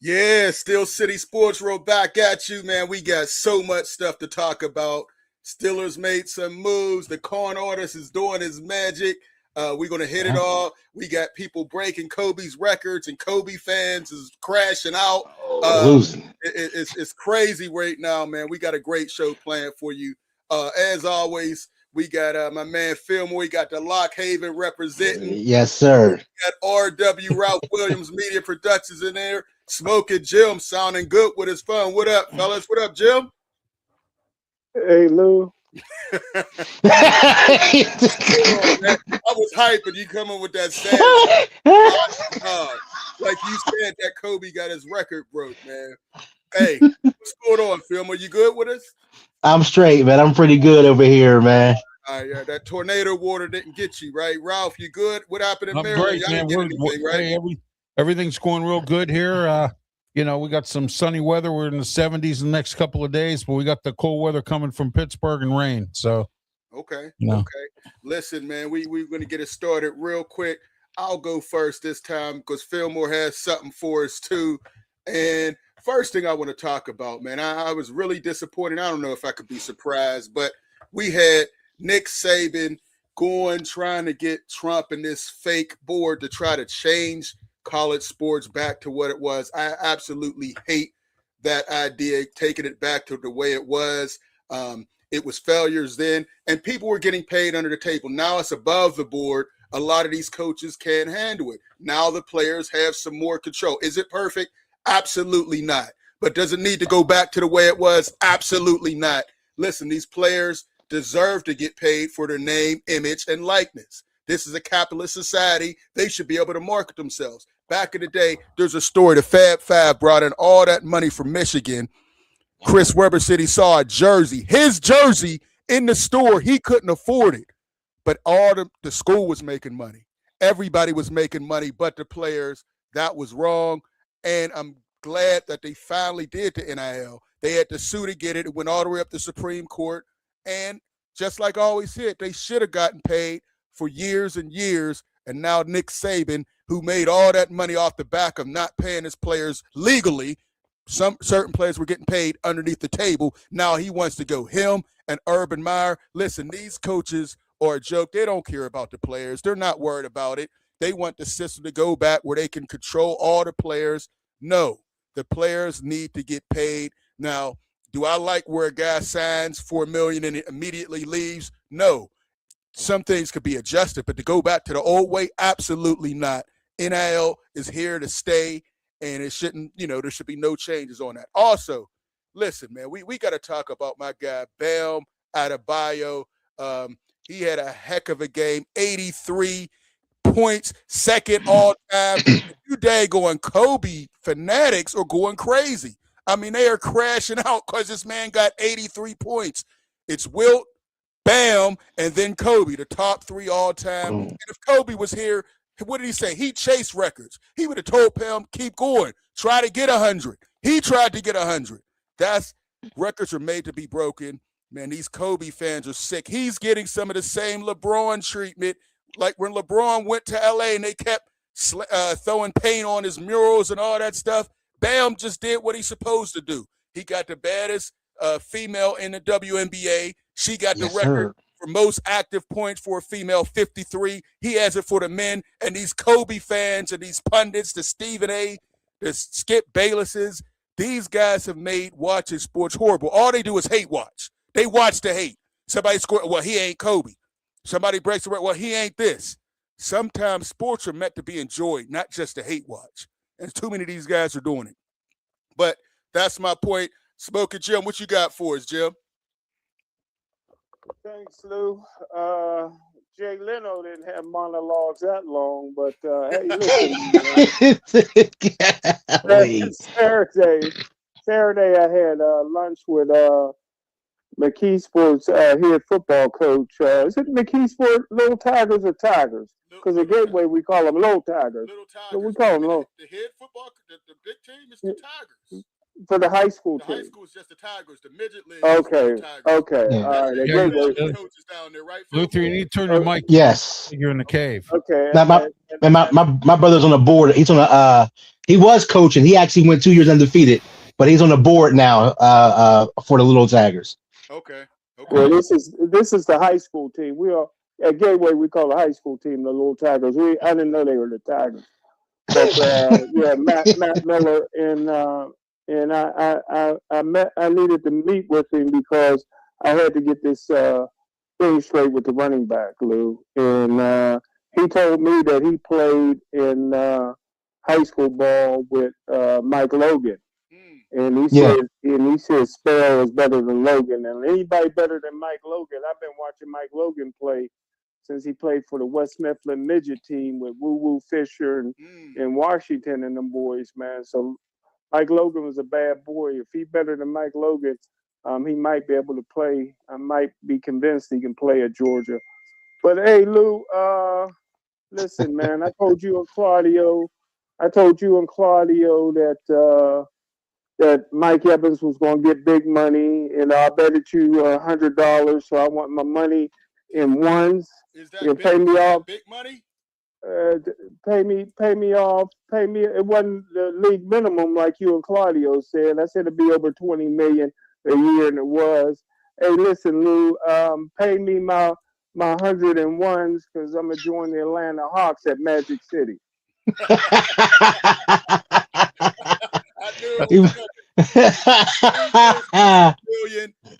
Yeah, Steel City Sports World back at you, man. We got so much stuff to talk about. Steelers made some moves. The corn artist is doing his magic. We're going to hit it all. We got people breaking Kobe's records, and Kobe fans is crashing out. Losing. It's crazy right now, man. We got a great show planned for you. As always, we got my man Fillmore. We got the Lock Haven representing. Yes, sir. We got R.W. Ralph Williams Media Productions in there. Smoking Jim sounding good with his phone. What up, fellas? What up, Jim? Hey, Lou. I was hyping. You coming with that sad. Like you said, that Kobe got his record broke, man. Hey, what's going on, Film? Are you good with us? I'm straight, man. I'm pretty good over here, man. All right, yeah, that tornado water didn't get you, right? Ralph, you good? What happened in I'm Maryland? great, man. Right? Hey, everything's going real good here. We got some sunny weather. We're in the 70s in the next couple of days, but we got the cold weather coming from Pittsburgh and rain. So, okay. Listen, man, we're going to get it started real quick. I'll go first this time because Fillmore has something for us too. And first thing I want to talk about, man, I was really disappointed. I don't know if I could be surprised, but we had Nick Saban trying to get Trump and this fake board to try to change college sports back to what it was. I absolutely hate that idea, taking it back to the way it was. It was failures then, and people were getting paid under the table. Now it's above the board. A lot of these coaches can't handle it. Now the players have some more control. Is it perfect? Absolutely not. But does it need to go back to the way it was? Absolutely not. Listen, these players deserve to get paid for their name, image, and likeness. This is a capitalist society. They should be able to market themselves. Back in the day, there's a story. The Fab Five brought in all that money from Michigan. Chris Webber said he saw a jersey, his jersey, in the store. He couldn't afford it. But all the school was making money. Everybody was making money but the players. That was wrong. And I'm glad that they finally did the NIL. They had to sue to get it. It went all the way up to Supreme Court. And just like I always said, they should have gotten paid for years and years. And now Nick Saban, who made all that money off the back of not paying his players legally, certain players were getting paid underneath the table. Now he wants to go. Him and Urban Meyer. Listen, these coaches are a joke. They don't care about the players. They're not worried about it. They want the system to go back where they can control all the players. No, the players need to get paid. Now, do I like where a guy signs $4 million and immediately leaves? No. Some things could be adjusted, but to go back to the old way, absolutely not. NIL is here to stay, and it shouldn't, there should be no changes on that. Also, listen, man, we got to talk about my guy, Bam Adebayo. He had a heck of a game, 83 points, second all time. You daggone Kobe fanatics are going crazy. I mean, they are crashing out because this man got 83 points. It's Wilt, Bam, and then Kobe, the top three all time. And if Kobe was here, what did he say? He chased records. He would have told Bam, keep going. Try to get 100. He tried to get 100. Records are made to be broken. Man, these Kobe fans are sick. He's getting some of the same LeBron treatment, like when LeBron went to L.A. and they kept throwing paint on his murals and all that stuff. Bam just did what he's supposed to do. He got the baddest female in the WNBA. She got the record for most active points for a female, 53. He has it for the men. And these Kobe fans and these pundits, the Stephen A., the Skip Baylesses, these guys have made watching sports horrible. All they do is hate watch. They watch the hate. Somebody scored, well, he ain't Kobe. Somebody breaks the record, well, he ain't this. Sometimes sports are meant to be enjoyed, not just to hate watch. And too many of these guys are doing it. But that's my point. Smoking Jim, what you got for us, Jim? Thanks, Lou. Jay Leno didn't have monologues that long, but hey, listen. Saturday I had lunch with McKee Sports head football coach. Is it McKee Sports Little Tigers or Tigers? Because at Gateway we call them Little Tigers. Little Tigers. So we call them Little. The head football, the big team is the Tigers. For the high school team. The high school is just the Tigers. The midget league. Okay. Yeah. All right. Coaches down there, right? Luther, you need to turn your mic. Yes. You're in the cave. Okay. Now, my brother's on the board. He's on He was coaching. He actually went 2 years undefeated, but he's on the board now for the Little Tigers. Okay. Well, this is the high school team. We are at Gateway. We call the high school team the Little Tigers. I didn't know they were the Tigers, but yeah, Matt Miller and I needed to meet with him because I had to get this thing straight with the running back, Lou. And he told me that he played in high school ball with Mike Logan. And he said Sparrow is better than Logan. And anybody better than Mike Logan? I've been watching Mike Logan play since he played for the West Mifflin midget team with Woo Woo Fisher and Washington and them boys, man. So Mike Logan was a bad boy. If he's better than Mike Logan, he might be able to play. I might be convinced he can play at Georgia. But hey, Lou, listen, man, I told you and Claudio that Mike Evans was going to get big money, and I betted you $100. So I want my money in ones. Is that pay me off? Big money? Pay me off. Pay me. It wasn't the league minimum like you and Claudio said. I said it'd be over $20 million a year, and it was. Hey, listen, Lou. Pay me my 101s because I'm gonna join the Atlanta Hawks at Magic City.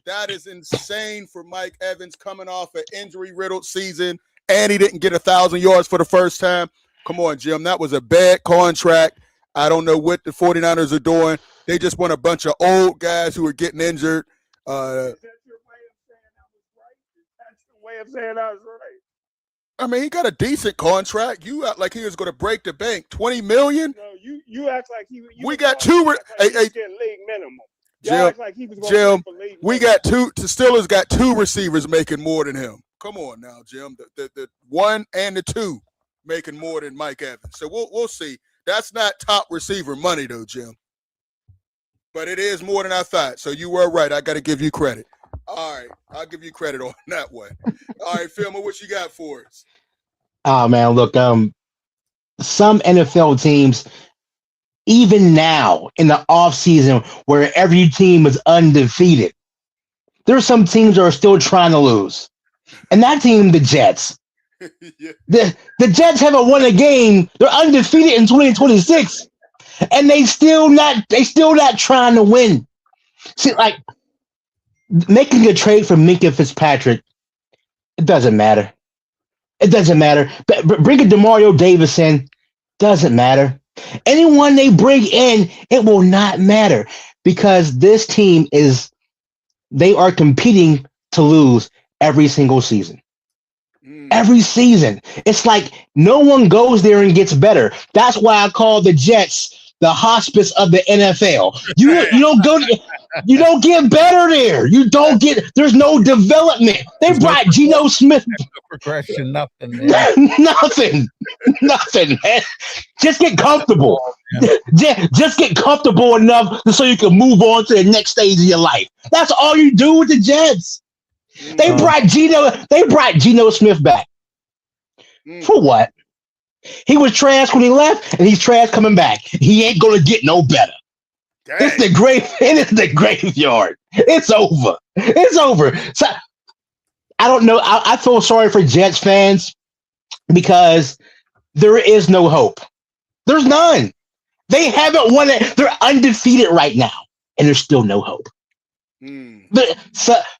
That is insane for Mike Evans coming off an injury-riddled season, and he didn't get 1,000 yards for the first time. Come on, Jim. That was a bad contract. I don't know what the 49ers are doing. They just want a bunch of old guys who are getting injured. Is that your way of saying I was right? That's your way of saying I was right. I mean, he got a decent contract. You act like he was going to break the bank. $20 million? No, you act like he. We got two. League minimum. Jim, we got two. The Steelers got two receivers making more than him. Come on now, Jim. The one and the two making more than Mike Evans. So we'll see. That's not top receiver money though, Jim. But it is more than I thought. So you were right. I got to give you credit. All right, I'll give you credit on that one. All right, Philma, what you got for us? Oh man, look, some NFL teams, even now in the offseason where every team is undefeated, there's some teams that are still trying to lose. And that team, the Jets. Yeah. The Jets haven't won a game. They're undefeated in 2026. And they still not trying to win. See, like making a trade for Minka Fitzpatrick, it doesn't matter. It doesn't matter. Bringing DeMario Davis in doesn't matter. Anyone they bring in, it will not matter because this team they are competing to lose every single season. Every season. It's like no one goes there and gets better. That's why I call the Jets the hospice of the NFL. You don't get better there. There's no development. They brought Geno Smith. No progression, nothing, man. nothing, man. Just get comfortable. Just get comfortable enough so you can move on to the next stage of your life. That's all you do with the Jets. They brought Geno Smith back. For what? He was trash when he left, and he's trash coming back. He ain't gonna get no better. Dang. It's the graveyard. It's over. So I don't know. I feel sorry for Jets fans because there is no hope. There's none. They haven't won it. They're undefeated right now, and there's still no hope.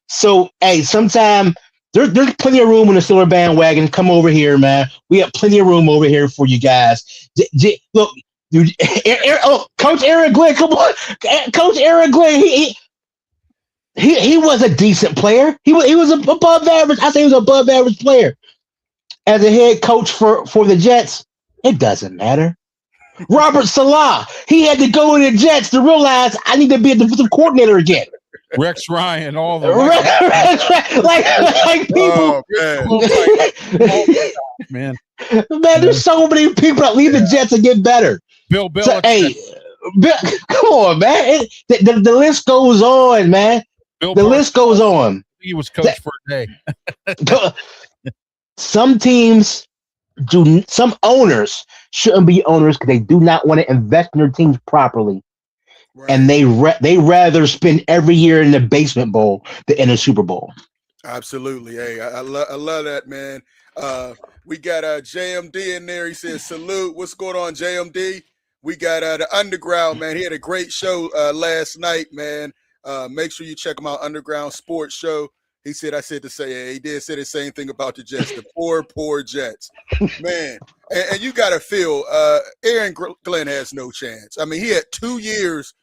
So hey, sometime there's plenty of room in the Steeler bandwagon. Come over here, man. We have plenty of room over here for you guys. Look, dude, Coach Aaron Glenn, come on, Coach Aaron Glenn. He was a decent player. He was above average. I say he was an above average player as a head coach for the Jets. It doesn't matter. Robert Salah, he had to go to the Jets to realize I need to be a defensive coordinator again. Rex Ryan, all the like people. Oh, man. Man, there's so many people that leave the Jets and get better. Bill, so, hey, come on, man. The list goes on, man. The list goes on. He was coach for a day. Some owners shouldn't be owners because they do not want to invest in their teams properly, Right. and they rather spend every year in the basement bowl than in a Super Bowl. Absolutely. Hey, I love that, man. We got JMD in there. He says, salute. What's going on, JMD? We got the Underground, man. He had a great show last night, man. Make sure you check him out, Underground Sports Show. He said, I said to say, yeah, he did say the same thing about the Jets, the poor Jets. Man, and you got to feel Aaron Glenn has no chance. I mean, he had 2 years.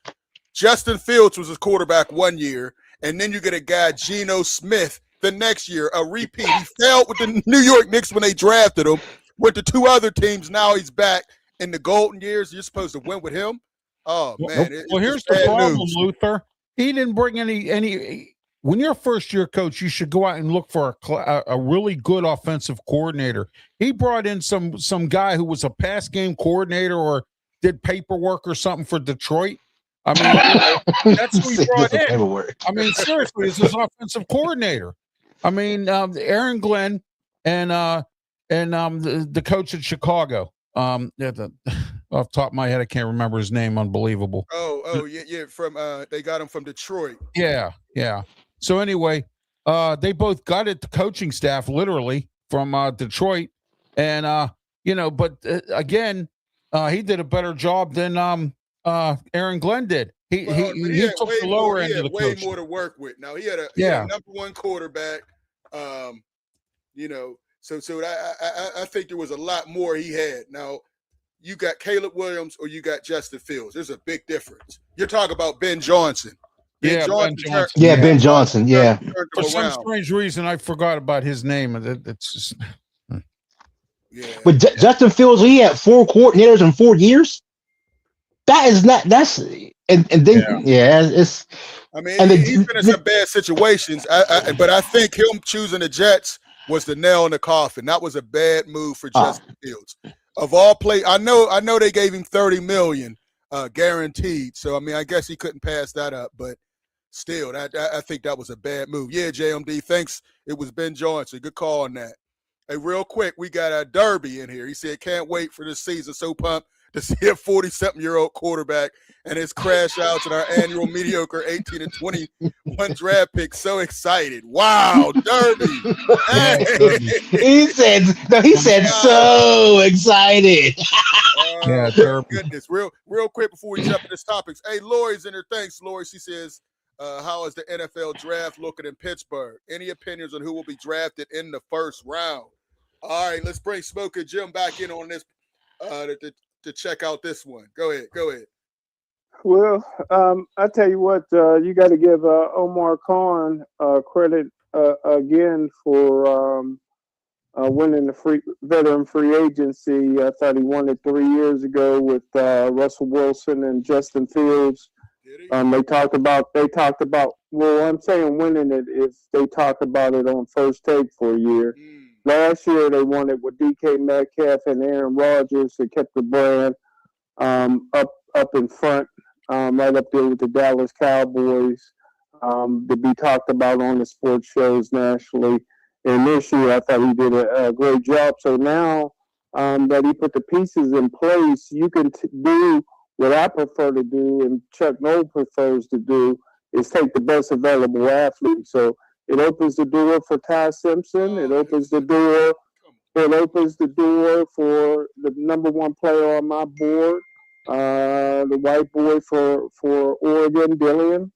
Justin Fields was his quarterback 1 year, and then you get a guy, Geno Smith, the next year, a repeat. He failed with the New York Knicks when they drafted him. Went to 2 other teams. Now he's back in the golden years. You're supposed to win with him? Oh, man. Well, here's the problem, Luther. He didn't bring any. When you're a first-year coach, you should go out and look for a really good offensive coordinator. He brought in some guy who was a pass game coordinator or did paperwork or something for Detroit. I mean, that's who he brought in. I mean, seriously, it's his offensive coordinator. I mean, Aaron Glenn and the coach at Chicago. Off the top of my head, I can't remember his name. Unbelievable. Oh, yeah. From they got him from Detroit. Yeah. So anyway, they both got it. The coaching staff, literally from Detroit, and but again, he did a better job than Aaron Glenn did. He took the lower end of the way coaching. more to work with. Now he had a number one quarterback. So I think there was a lot more he had. Now you got Caleb Williams or you got Justin Fields. There's a big difference. You're talking about Ben Johnson. Ben Johnson. Yeah. For some strange reason, I forgot about his name. It's just. But Justin Fields, he had 4 coordinators in 4 years. It's. I mean, he's been in some bad situations. But I think him choosing the Jets was the nail in the coffin. That was a bad move for Justin Fields. Of all play, I know they gave him $30 million guaranteed. So I mean, I guess he couldn't pass that up. But still, I think that was a bad move. Yeah, JMD, thanks. It was Ben Johnson. Good call on that. Hey, real quick, we got a Derby in here. He said, can't wait for this season. So pumped to see a 40-something-year-old quarterback and his crash outs in our annual mediocre 18 and 21 draft pick. So excited. Wow, Derby. Hey. He said so excited. Yeah, Derby. Goodness. Real quick before we jump into topics. Hey, Lori's in there. Thanks, Lori. She says, how is the NFL draft looking in Pittsburgh? Any opinions on who will be drafted in the first round? All right, let's bring Smoker Jim back in on this to check out this one. Go ahead. Well, I tell you what, you got to give Omar Khan credit again for winning the veteran free agency. I thought he won it 3 years ago with Russell Wilson and Justin Fields. They talked about. Well, I'm saying winning it if they talked about it on First Take for a year. Last year they won it with DK Metcalf and Aaron Rodgers. They kept the brand up in front, right up there with the Dallas Cowboys, to be talked about on the sports shows nationally. And this year I thought he did a great job. So now that he put the pieces in place, you can do what I prefer to do and Chuck Noll prefers to do is take the best available athlete. So it opens the door for Ty Simpson. It opens the door for the number one player on my board, the white boy for Oregon, Dillian,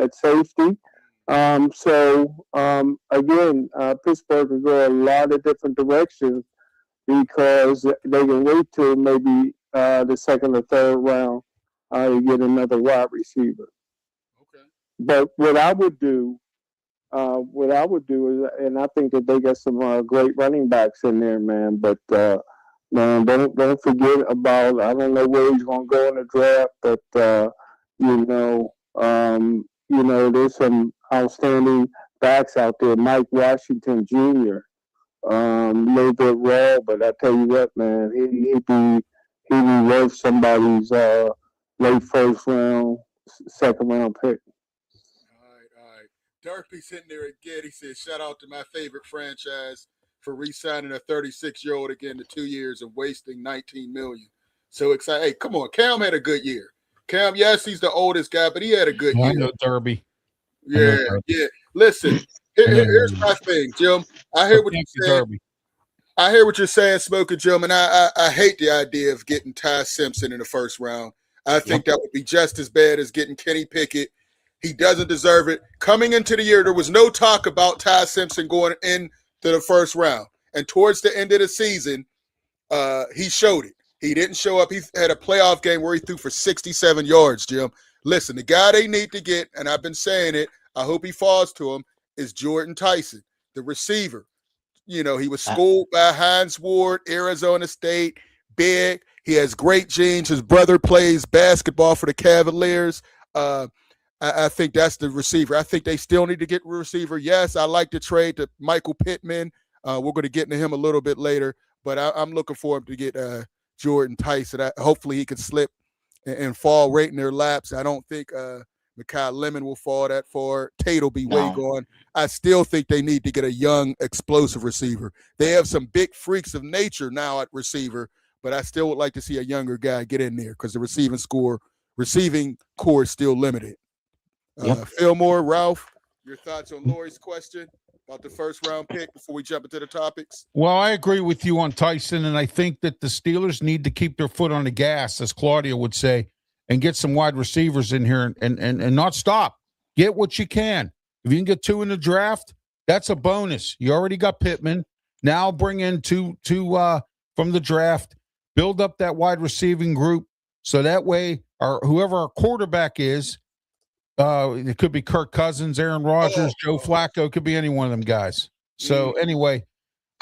at safety. Again, Pittsburgh can go a lot of different directions because they can wait till maybe the second or third round to get another wide receiver. Okay. But what I would do is, and I think that they got some great running backs in there, man. But man, don't forget about. I don't know where he's going to go in the draft, but there's some outstanding backs out there. Mike Washington Jr. A little bit raw, but I tell you what, man, he'd be worth somebody's late first round, second round pick. All right. Derpy's sitting there again. He said, shout out to my favorite franchise, for re-signing a 36-year-old again to 2 years and wasting $19 million. So excited. Hey, come on. Cam had a good year. Cam, yes, he's the oldest guy, but he had a good year. I know Derby. Yeah. Listen, here's my thing, Jim. I hear what you're saying. Derby. I hear what you're saying, Smoking Jim, and I hate the idea of getting Ty Simpson in the first round. I think that would be just as bad as getting Kenny Pickett. He doesn't deserve it. Coming into the year, there was no talk about Ty Simpson going into the first round. And towards the end of the season, he showed it. He didn't show up. He had a playoff game where he threw for 67 yards, Jim. Listen, the guy they need to get, and I've been saying it, I hope he falls to him, is Jordan Tyson, the receiver. You know, he was schooled by Hines Ward, Arizona State, big. He has great genes. His brother plays basketball for the Cavaliers. I think that's the receiver. I think they still need to get a receiver. Yes, I like the trade to Michael Pittman. We're going to get into him a little bit later, but I'm looking for him to get Jordan Tyson. Hopefully he can slip and fall right in their laps. I don't think Mekhi Lemon will fall that far. Tate will be way gone. I still think they need to get a young, explosive receiver. They have some big freaks of nature now at receiver, but I still would like to see a younger guy get in there because the receiving core is still limited. Fillmore, Ralph, your thoughts on Lori's question about the first round pick before we jump into the topics? Well, I agree with you on Tyson, and I think that the Steelers need to keep their foot on the gas, as Claudia would say, and get some wide receivers in here and not stop. Get what you can. If you can get 2 in the draft, that's a bonus. You already got Pittman. Now bring in two from the draft. Build up that wide receiving group so that way whoever our quarterback is, it could be Kirk Cousins, Aaron Rodgers, Joe Flacco. It could be any one of them guys. So anyway,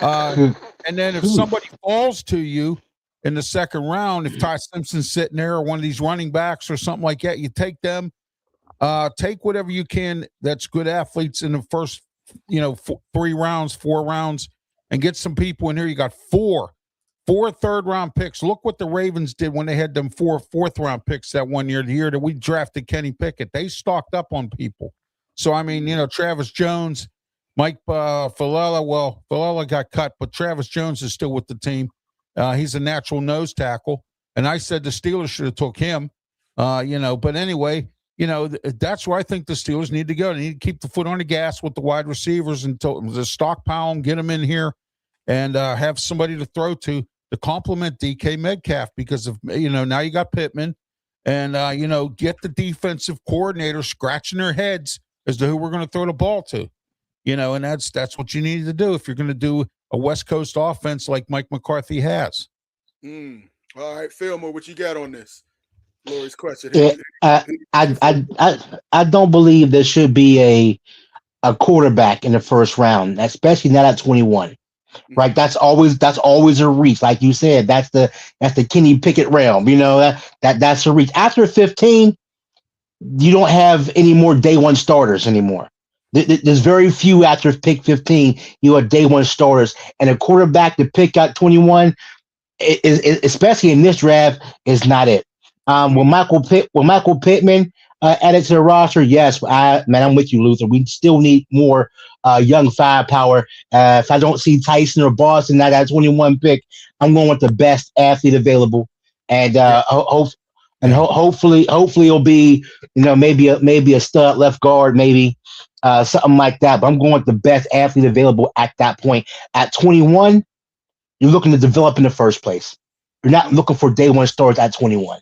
and then if somebody falls to you in the second round, if Ty Simpson's sitting there or one of these running backs or something like that, you take them. Take whatever you can that's good athletes in the first, 3 rounds, 4 rounds, and get some people in here. You got four third-round picks. Look what the Ravens did when they had them 4 fourth-round picks that one year, the year that we drafted Kenny Pickett. They stocked up on people. So, I mean, Travis Jones, Mike Falella. Well, Falella got cut, but Travis Jones is still with the team. He's a natural nose tackle. And I said the Steelers should have took him, But anyway, that's where I think the Steelers need to go. They need to keep the foot on the gas with the wide receivers until the stockpile them, get them in here, and have somebody to throw to complement DK Metcalf because of now you got Pittman, and get the defensive coordinator scratching their heads as to who we're going to throw the ball to, and that's what you need to do if you're going to do a West Coast offense like Mike McCarthy has. All right, Fillmore, what you got on this? Lori's question. I don't believe there should be a quarterback in the first round, especially not at 21. Right, that's always a reach. Like you said, that's the Kenny Pickett realm. That's a reach. After 15, you don't have any more day one starters anymore. There's very few after pick 15. You are day one starters, and a quarterback to pick at 21, especially in this draft, is not it. Will Michael Pittman added to the roster? Yes, I'm with you, Luther. We still need more young firepower. If I don't see Tyson or Boston at that 21 pick, I'm going with the best athlete available, and hopefully it'll be maybe a stud left guard, maybe something like that. But I'm going with the best athlete available at that point. At 21, you're looking to develop in the first place. You're not looking for day one starts at 21.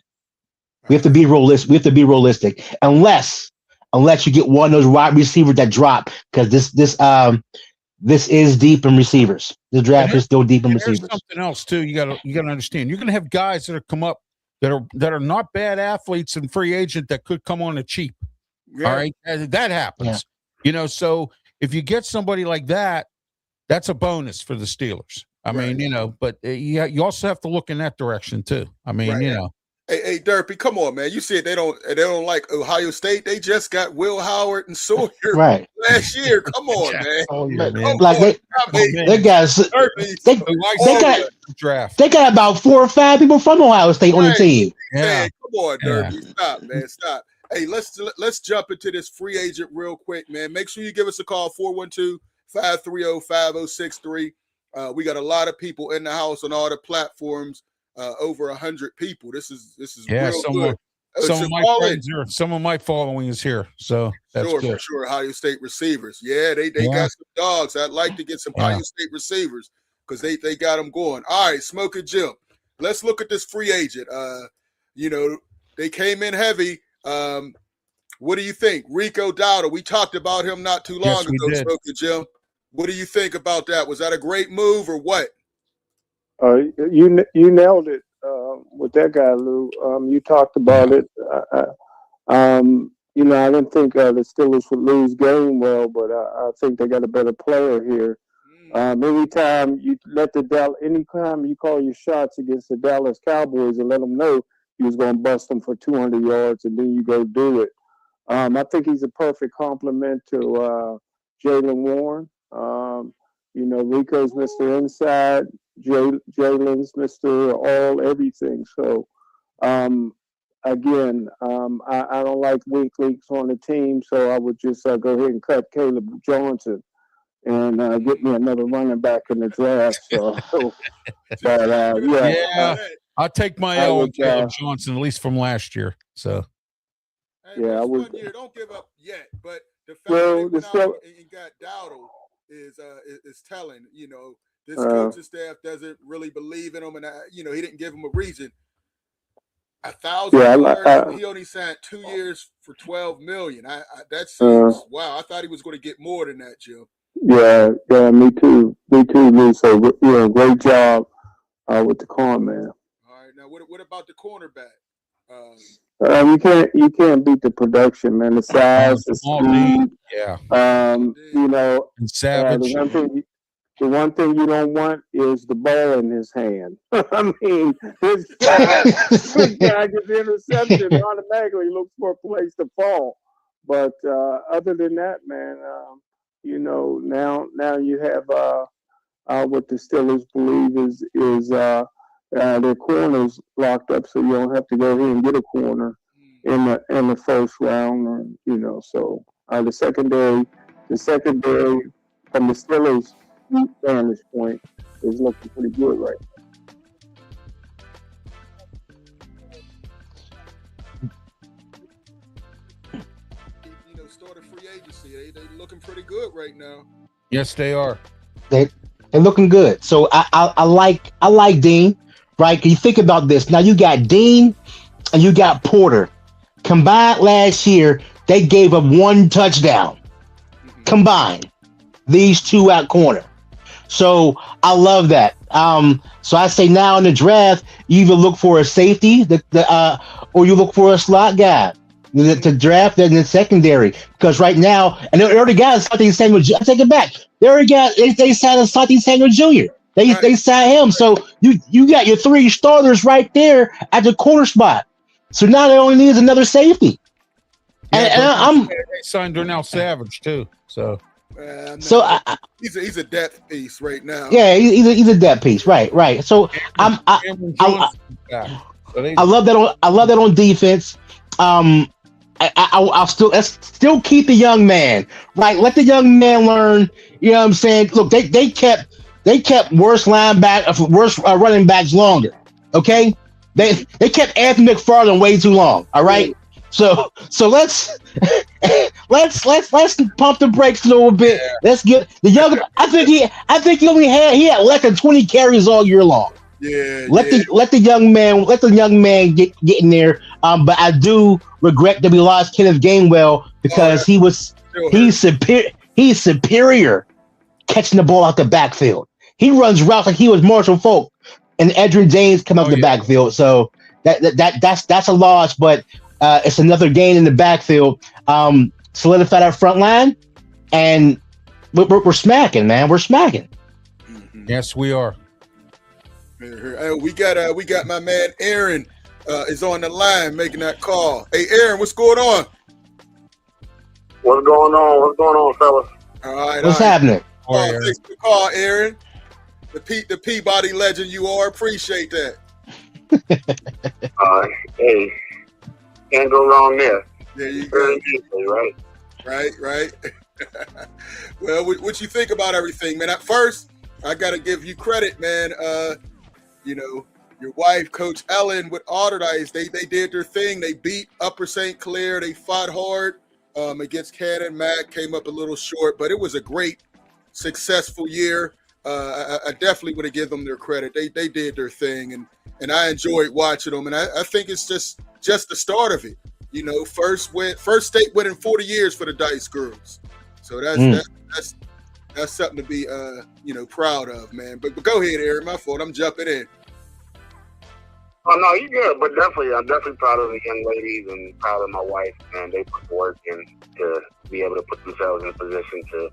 We have to be realistic. Unless you get one of those wide receivers that drop, because this is deep in receivers. The draft is still deep in receivers. There's something else too. You got to understand. You're going to have guys that are come up that are not bad athletes and free agent that could come on a cheap. Yeah. All right, that happens. Yeah. So if you get somebody like that, that's a bonus for the Steelers. I mean, but you also have to look in that direction too. I mean, Hey, Derpy, come on, man. You said they don't like Ohio State. They just got Will Howard and Sawyer last year. Come on, man. Oh, yeah, man. They got about 4 or 5 people from Ohio State on the team. Man, come on, Derpy. Stop, man. Stop. Hey, let's jump into this free agent real quick, man. Make sure you give us a call, 412-530-5063. We got a lot of people in the house on all the platforms. Over 100 people. This is real good. Some of my following is here, so that's sure, good. For sure. Ohio State receivers, they got some dogs. I'd like to get some Ohio State receivers because they got them going. All right, Smoke and Jim. Let's look at this free agent. They came in heavy. What do you think, Rico Dowdle? We talked about him not too long ago. Smoke and Jim. What do you think about that? Was that a great move or what? You nailed it with that guy, Lou. You talked about it. I didn't think the Steelers would lose Gainwell, but I think they got a better player here. Anytime you anytime you call your shots against the Dallas Cowboys and let them know you was going to bust them for 200 yards, and then you go do it. I think he's a perfect complement to Jaylen Warren. Rico's Mr. Inside. Jalen's Mr. All Everything. So, again, I don't like weak links on the team, so I would just go ahead and cut Caleb Johnson and get me another running back in the draft. So, I'll take my L on Caleb Johnson, at least from last year. So, I would. 1 year, don't give up yet. But the fact that they went out and got Dowdle is telling. This coaching staff doesn't really believe in him, and he didn't give him a reason. 1,000 yards. He only signed 2 years for $12 million. That seems wow. I thought he was going to get more than that, Jim. Yeah, me too, Lou. So great job with the con man. All right, now what about the cornerback? You can't beat the production, man. The size, the speed. And Savage. The one thing you don't want is the ball in his hand. I mean, this guy gets the interception, automatically looks for a place to fall. But other than that, man, now you have what the Steelers believe is their corners locked up, so you don't have to go ahead and get a corner in the first round. So the secondary from the Steelers' vantage point is looking pretty good right now. Started free agency. They looking pretty good right now. Yes, they are. They're looking good. So I like Dean, right? Can you think about this? Now you got Dean and you got Porter. Combined last year, they gave up 1 touchdown. Combined, these two out corner. So I love that. So I say now in the draft, you either look for a safety, or you look for a slot guy to draft in the secondary. Because right now, and they already got Asante Samuel. I take it back. They signed Asante Samuel Jr. They signed him. So you got your 3 starters right there at the corner spot. So now they only need another safety. They signed Darnell Savage too. So. He's a depth piece right now. Yeah, he's a depth piece. Right. So I love that on defense. I'll still keep the young man. Right, let the young man learn. You know what I'm saying? Look, they kept worse running backs longer. Okay, they kept Anthony McFarland way too long. All right. So let's pump the brakes a little bit. Yeah. Let's get the young. I think he had less than 20 carries all year long. Yeah. Let the young man get in there. But I do regret that we lost Kenneth Gainwell because he's superior catching the ball out the backfield. He runs routes like he was Marshall Falk and Edgerrin James come out the backfield. So that's a loss, but. It's another gain in the backfield. Solidified our front line, and we're smacking, man. We're smacking. Mm-hmm. Yes, we are. We got my man Aaron is on the line making that call. Hey, Aaron, what's going on? What's going on, fellas? All right. What's happening? Thanks for the call, Aaron. The Peabody legend you are. Appreciate that. Hey. Can't go wrong there. There you go. Right. Well, what you think about everything, man? At first, I got to give you credit, man. You know, your wife, Coach Ellen, with Alderdice, they did their thing. They beat Upper St. Clair. They fought hard against Cannon Mac. Came up a little short, but it was a great, successful year. I definitely would have given them their credit. They did their thing, and I enjoyed watching them. And I think it's just the start of it. You know, first state win in 40 years for the Dice girls. So that's something to be proud of, man. But go ahead, Aaron. My fault. I'm jumping in. Oh no, you good. But I'm definitely proud of the young ladies and proud of my wife. And they put work in to be able to put themselves in a position to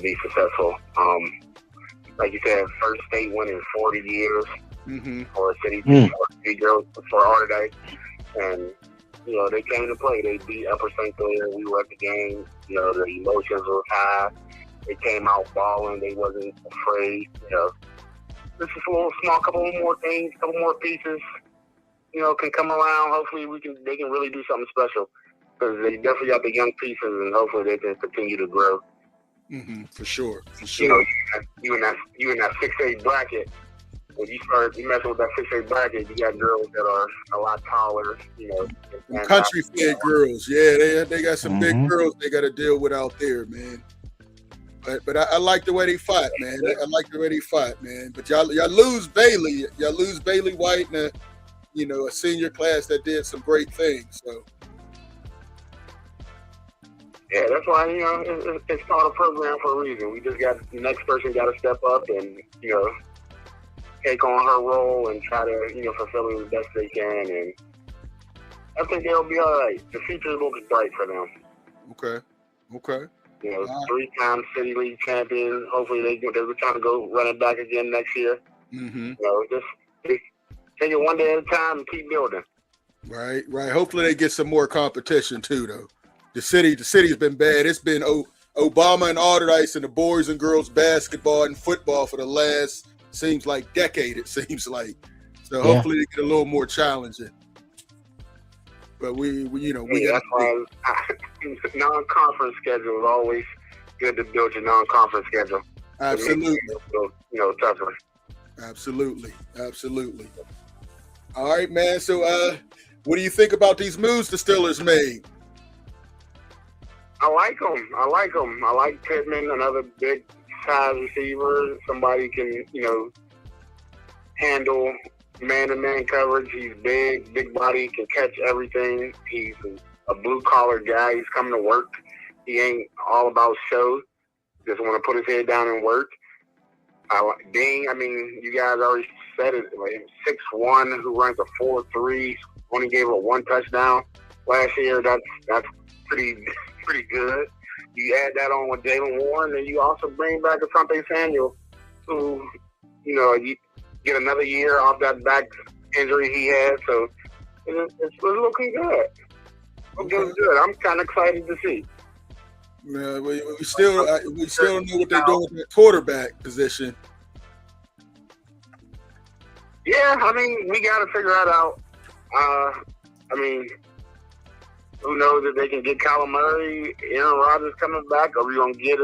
be successful. Like you said, first state win in 40 years for a city girls for Alderdice, and you know they came to play. They beat Upper St. Clair. We were at the game. You know the emotions were high. They came out balling. They wasn't afraid. You know, this is a couple more things, couple more pieces. You know, can come around. Hopefully, they can really do something special because they definitely got the young pieces, and hopefully they can continue to grow. For sure. You know, you in that 6'8" bracket. When you messing with that 6'8" bracket, you got girls that are a lot taller. You know, country fed girls. Yeah, they got some big girls they got to deal with out there, man. But I like the way they fought, man. I like the way they fought, man. But y'all lose Bailey. Y'all lose Bailey White in a senior class that did some great things. So. Yeah, that's why, you know, it's called a program for a reason. We just got the next person got to step up and, you know, take on her role and try to, you know, fulfill it the best they can. And I think they'll be all right. The future looks bright for them. Okay. You know, 3-time City League champions. Hopefully they're trying to go run it back again next year. You know, just take it one day at a time and keep building. Right. Hopefully they get some more competition too, though. The city's been bad. It's been Obama and Alderdice and the boys and girls basketball and football for the last seems like decade. It seems like so. Hopefully they get a little more challenging. But we that's why non-conference schedule is always good to build your non-conference schedule. Absolutely. Tougher. Absolutely. All right, man. So, what do you think about these moves the Steelers made? I like them. I like Pittman, another big size receiver. Somebody can, you know, handle man-to-man coverage. He's big body, can catch everything. He's a blue-collar guy. He's coming to work. He ain't all about show. Just want to put his head down and work. Ding, I mean, you guys already said it. Like 6'1", who runs a 4.3, only gave up 1 touchdown last year. That's pretty good. You add that on with Jalen Warren, and you also bring back Asante Samuel, who, you know, you get another year off that back injury he had. So it's looking good. Looking good. I'm kind of excited to see. Yeah, we still don't know what they're doing with that quarterback position. Yeah, I mean, we got to figure that out. I mean, who knows if they can get Kyler Murray, Aaron Rodgers coming back? Are we going to get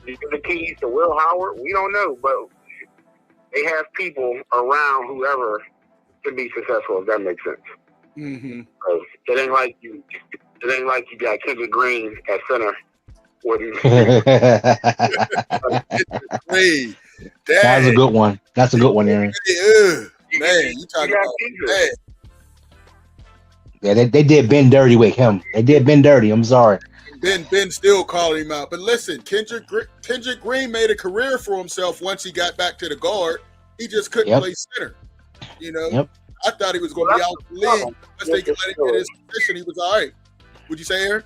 the keys to Will Howard? We don't know, but they have people around whoever to be successful, if that makes sense. It ain't like you got Kendrick Green at center. That's a good one. That's a good one, Aaron. Man, you talking about that. Yeah, they did Ben dirty with him. They did Ben dirty. I'm sorry. Ben still calling him out. But listen, Kendrick Green made a career for himself once he got back to the guard. He just couldn't play center. You know, I thought he was going to be out of the league. Unless they could let him get his position, he was all right. Would you say, Aaron?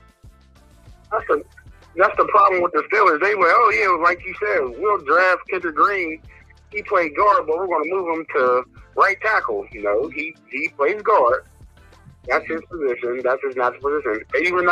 That's the problem with the Steelers. They went, oh yeah, like you said, we'll draft Kendrick Green. He played guard, but we're going to move him to right tackle. You know, he plays guard. That's his position. That's his natural position. Even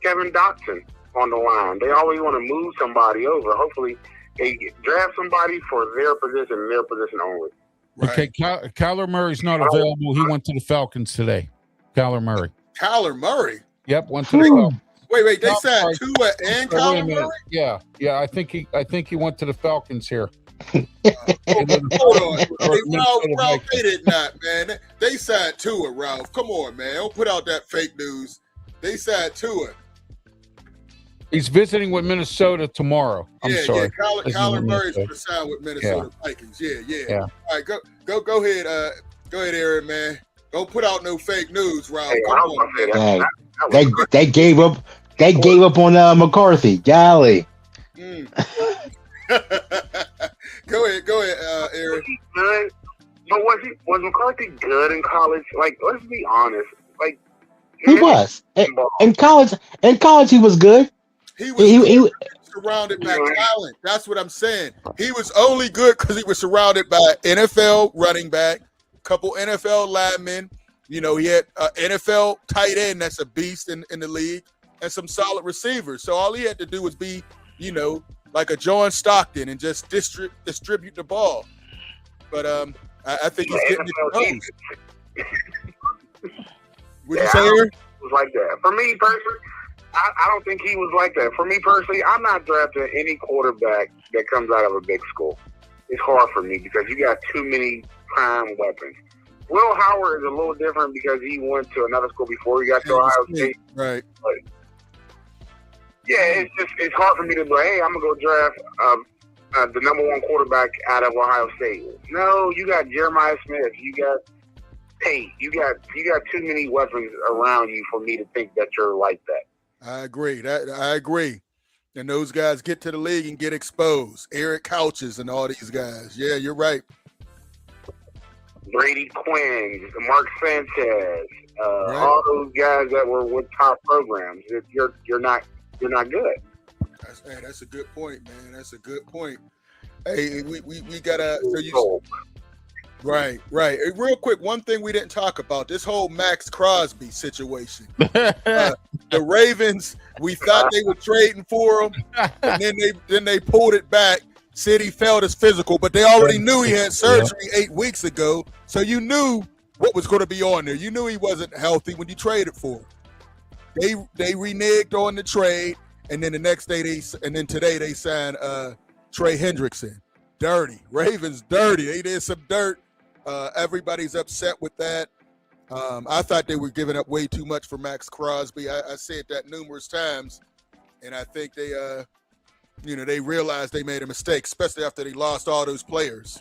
Kevin Dotson on the line. They always want to move somebody over. Hopefully, they draft somebody for their position only. Right. Okay, Kyler Murray's not available. He went to the Falcons today. Kyler Murray. Kyler Murray? Yep, went to the Falcons. Wait, they signed Tua and Kyler Murray? Yeah. I think he went to the Falcons here. Hold on. Hey, Ralph, they did not, man. They signed Tua, Ralph. Come on, man. Don't put out that fake news. They signed Tua. He's visiting with Minnesota tomorrow. I'm sorry. Yeah, Kyler Murray's going to sign with Minnesota Vikings. Yeah. All right, go ahead. Go ahead, Aaron, man. Don't put out no fake news, Ralph. Hey, Come on, man. They gave up. They gave up on McCarthy. Golly. Go ahead, Aaron. Was he good? But was McCarthy good in college? Like, let's be honest. Like, he was in college. In college, he was good. He was surrounded by talent. That's what I'm saying. He was only good because he was surrounded by NFL running back, a couple NFL linemen. You know, he had an NFL tight end that's a beast in the league, and some solid receivers. So all he had to do was be, you know, like a John Stockton and just distribute the ball. But I think he's getting it close. Would you say, Aaron? Was like that. For me personally, I don't think he was like that. For me personally, I'm not drafting any quarterback that comes out of a big school. It's hard for me because you got too many prime weapons. Will Howard is a little different because he went to another school before he got to Ohio State. Right. But yeah, it's hard for me to be like, hey, I'm gonna go draft the number one quarterback out of Ohio State. No, you got Jeremiah Smith, you got Tate, you got too many weapons around you for me to think that you're like that. I agree. I agree. And those guys get to the league and get exposed. Eric Couches and all these guys. Yeah, you're right. Brady Quinn, Mark Sanchez, all those guys that were with top programs. You're not good. That's a good point, man. That's a good point. Hey, we gotta. So you, right. Hey, real quick, one thing we didn't talk about: this whole Max Crosby situation. The Ravens, we thought they were trading for him, and then they pulled it back. Said he failed his physical, but they already knew he had surgery 8 weeks ago, so you knew what was going to be on there. You knew he wasn't healthy when you traded for him. They reneged on the trade, and then the next day today they signed Trey Hendrickson. Dirty. Ravens dirty. They did some dirt. Everybody's upset with that. I thought they were giving up way too much for Max Crosby. I said that numerous times, and I think they realized they made a mistake, especially after they lost all those players.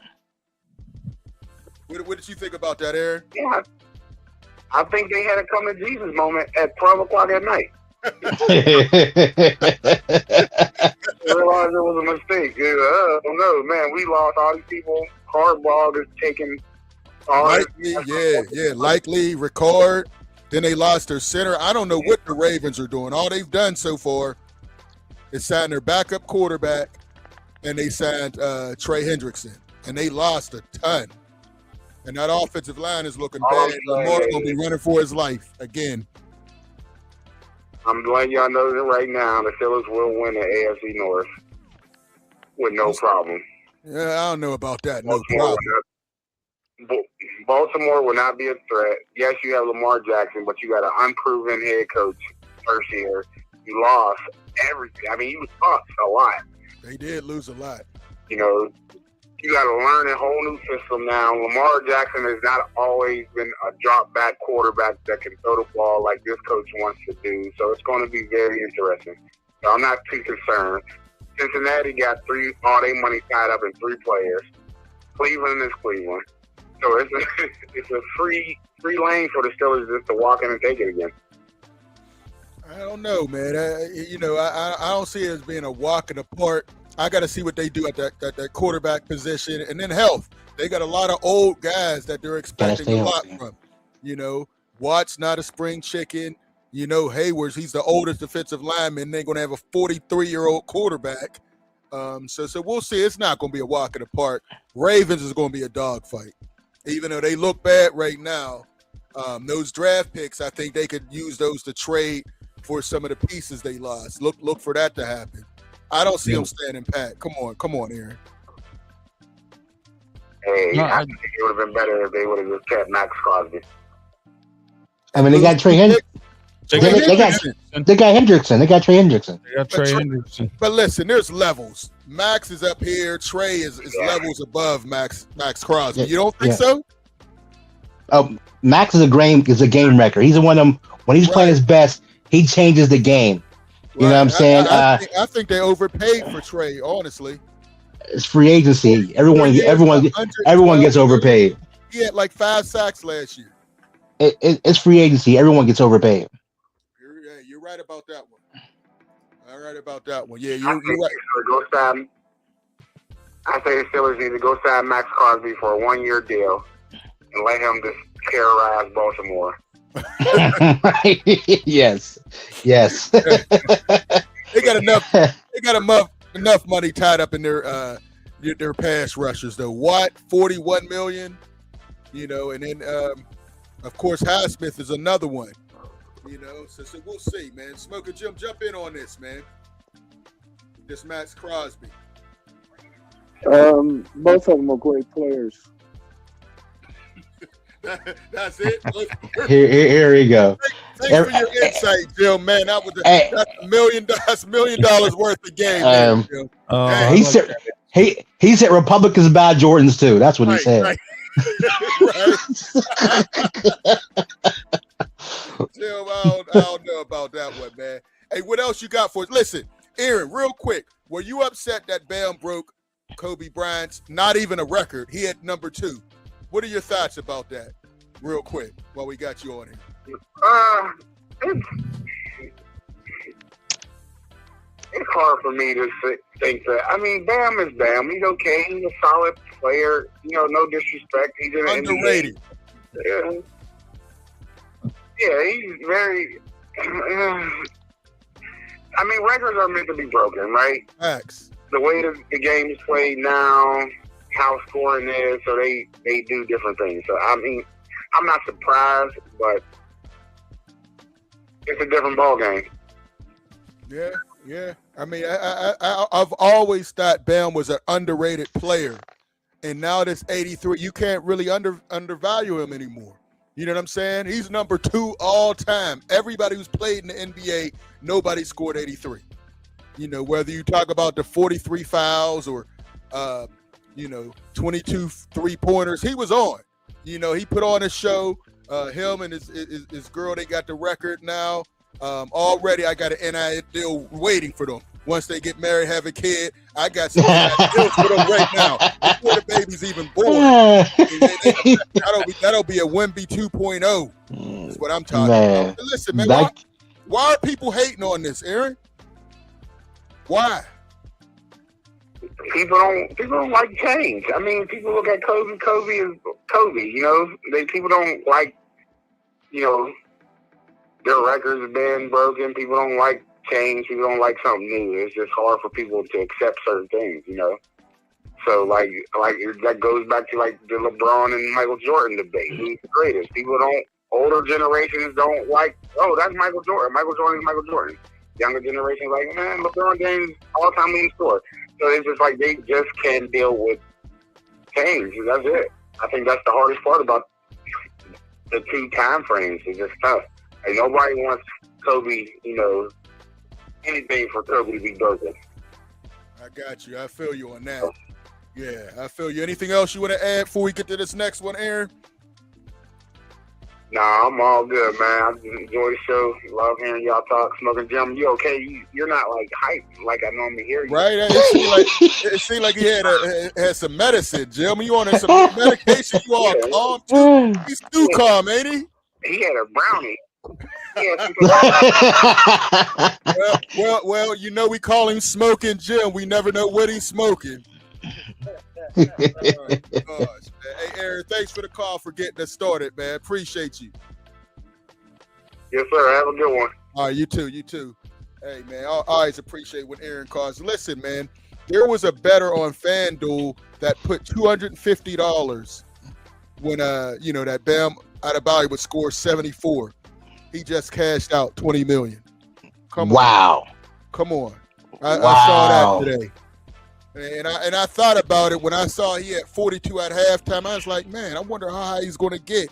What did you think about that, Aaron? Yeah, I think they had a come to Jesus moment at 12 o'clock at night. They realized it was a mistake. Oh no, man, we lost all these people. Hardball is taking all likely Ricard. Then they lost their center. I don't know what the Ravens are doing. All they've done so far is signed their backup quarterback, and they signed Trey Hendrickson, and they lost a ton. And that offensive line is looking bad. Lamar's going to be running for his life again. I'm letting y'all know that right now the Steelers will win the AFC North with no problem. Yeah, I don't know about that. No problem. Baltimore will not be a threat. Yes, you have Lamar Jackson, but you got an unproven head coach first year. You lost everything. I mean, you lost a lot. They did lose a lot. You know, you got to learn a whole new system now. Lamar Jackson has not always been a drop-back quarterback that can throw the ball like this coach wants to do. So it's going to be very interesting. So I'm not too concerned. Cincinnati got all their money tied up in 3 players. Cleveland is Cleveland. So it's a free lane for the Steelers just to walk in and take it again. I don't know, man. I don't see it as being a walk in the park. I got to see what they do at that quarterback position, and then health. They got a lot of old guys that they're expecting a lot from. You know, Watt's not a spring chicken. You know, Hayward's, he's the oldest defensive lineman. They're going to have a 43-year-old quarterback. So we'll see. It's not going to be a walk in the park. Ravens is going to be a dogfight. Even though they look bad right now, those draft picks, I think they could use those to trade for some of the pieces they lost. Look for that to happen. I don't see them standing pat. Come on, Aaron. Hey, I think it would have been better if they would have just kept Max Crosby. I mean, they got Trey Hendrickson. They They got Hendrickson. They got Trey Hendrickson. They got Trey Hendrickson. But listen, there's levels. Max is up here. Trey is levels above Max Crosby. You don't think so? Oh, Max is a game wrecker. He's one of them. When he's playing his best, he changes the game. You know what I'm saying? I think they overpaid for Trey. Honestly, it's free agency. Everyone gets overpaid. He had like 5 sacks last year. It's free agency. Everyone gets overpaid. You're right about that one. All right about that one. Yeah, you're right. I say the Steelers need to go sign Max Crosby for a 1-year deal and let him just terrorize Baltimore. Yes. They got enough money tied up in their pass rushers though. Watt, $41 million, and then of course Highsmith is another one. So we'll see, man. Smoker Jim, jump in on this, man. This Max Crosby. Both of them are great players. That's it. Here we go. Thanks for your insight, Jim. Man, that's $1 million worth of game. He said Republicans buy Jordans too. That's what he said. Right. Jim, I don't know about that one, man. Hey, what else you got for us? Listen, Aaron, real quick. Were you upset that Bam broke Kobe Bryant's not even a record? He had number 2. What are your thoughts about that? Real quick, while we got you on here. It's hard for me to think that. I mean, Bam is Bam. He's okay. He's a solid player. No disrespect. He's underrated. Yeah, he's very. I mean, records are meant to be broken, right? Facts. The way the game is played now, how scoring is, so they do different things. So I mean, I'm not surprised, but it's a different ball game. Yeah. I mean, I've always thought Bam was an underrated player, and now this 83, you can't really undervalue him anymore. You know what I'm saying? He's number 2 all time. Everybody who's played in the NBA, nobody scored 83. Whether you talk about the 43 fouls or 22 3-pointers, he was on. He put on a show. Him and his girl, they got the record now. Already I got an NIL deal waiting for them. Once they get married, have a kid, I got some deals for them right now before the baby's even born. That'll be a Wemby 2.0. Is what I'm talking about. But listen, man, why are people hating on this, Aaron? Why? People don't like change. I mean, people look at Kobe. Kobe is Kobe. People don't like, their records have been broken. People don't like change. People don't like something new. It's just hard for people to accept certain things. So like that goes back to like the LeBron and Michael Jordan debate. Who's the greatest? Older generations don't like. Oh, that's Michael Jordan. Michael Jordan is Michael Jordan. Younger generations like, man, LeBron James all-time leading scorer. So it's just like they just can't deal with change. That's it. I think that's the hardest part about the 2 time frames. It's just tough. Like nobody wants Kobe, anything for Kobe to be broken. I got you. I feel you on that. Yeah, I feel you. Anything else you want to add before we get to this next one, Aaron? Nah, I'm all good, man. I just enjoy the show. Love hearing y'all talk. Smoking Jim, you okay? You're not like hyped like I normally hear you. Right? It seemed like he had some medicine, Jim. You on some medication? You all calm too? He's too calm, ain't he? He had a brownie. Well, we call him Smoking Jim. We never know what he's smoking. Gosh, man. Hey, Aaron, thanks for the call for getting us started, man. Appreciate you. Yes, sir. Have a good one. All right, you too. Hey, man, I always appreciate when Aaron calls. Listen, man, there was a bettor on FanDuel that put $250 when that Bam Adebayo would score 74. He just cashed out $20 million. Come on. I saw that today. And I thought about it when I saw he had 42 at halftime. I was like, man, I wonder how high he's going to get.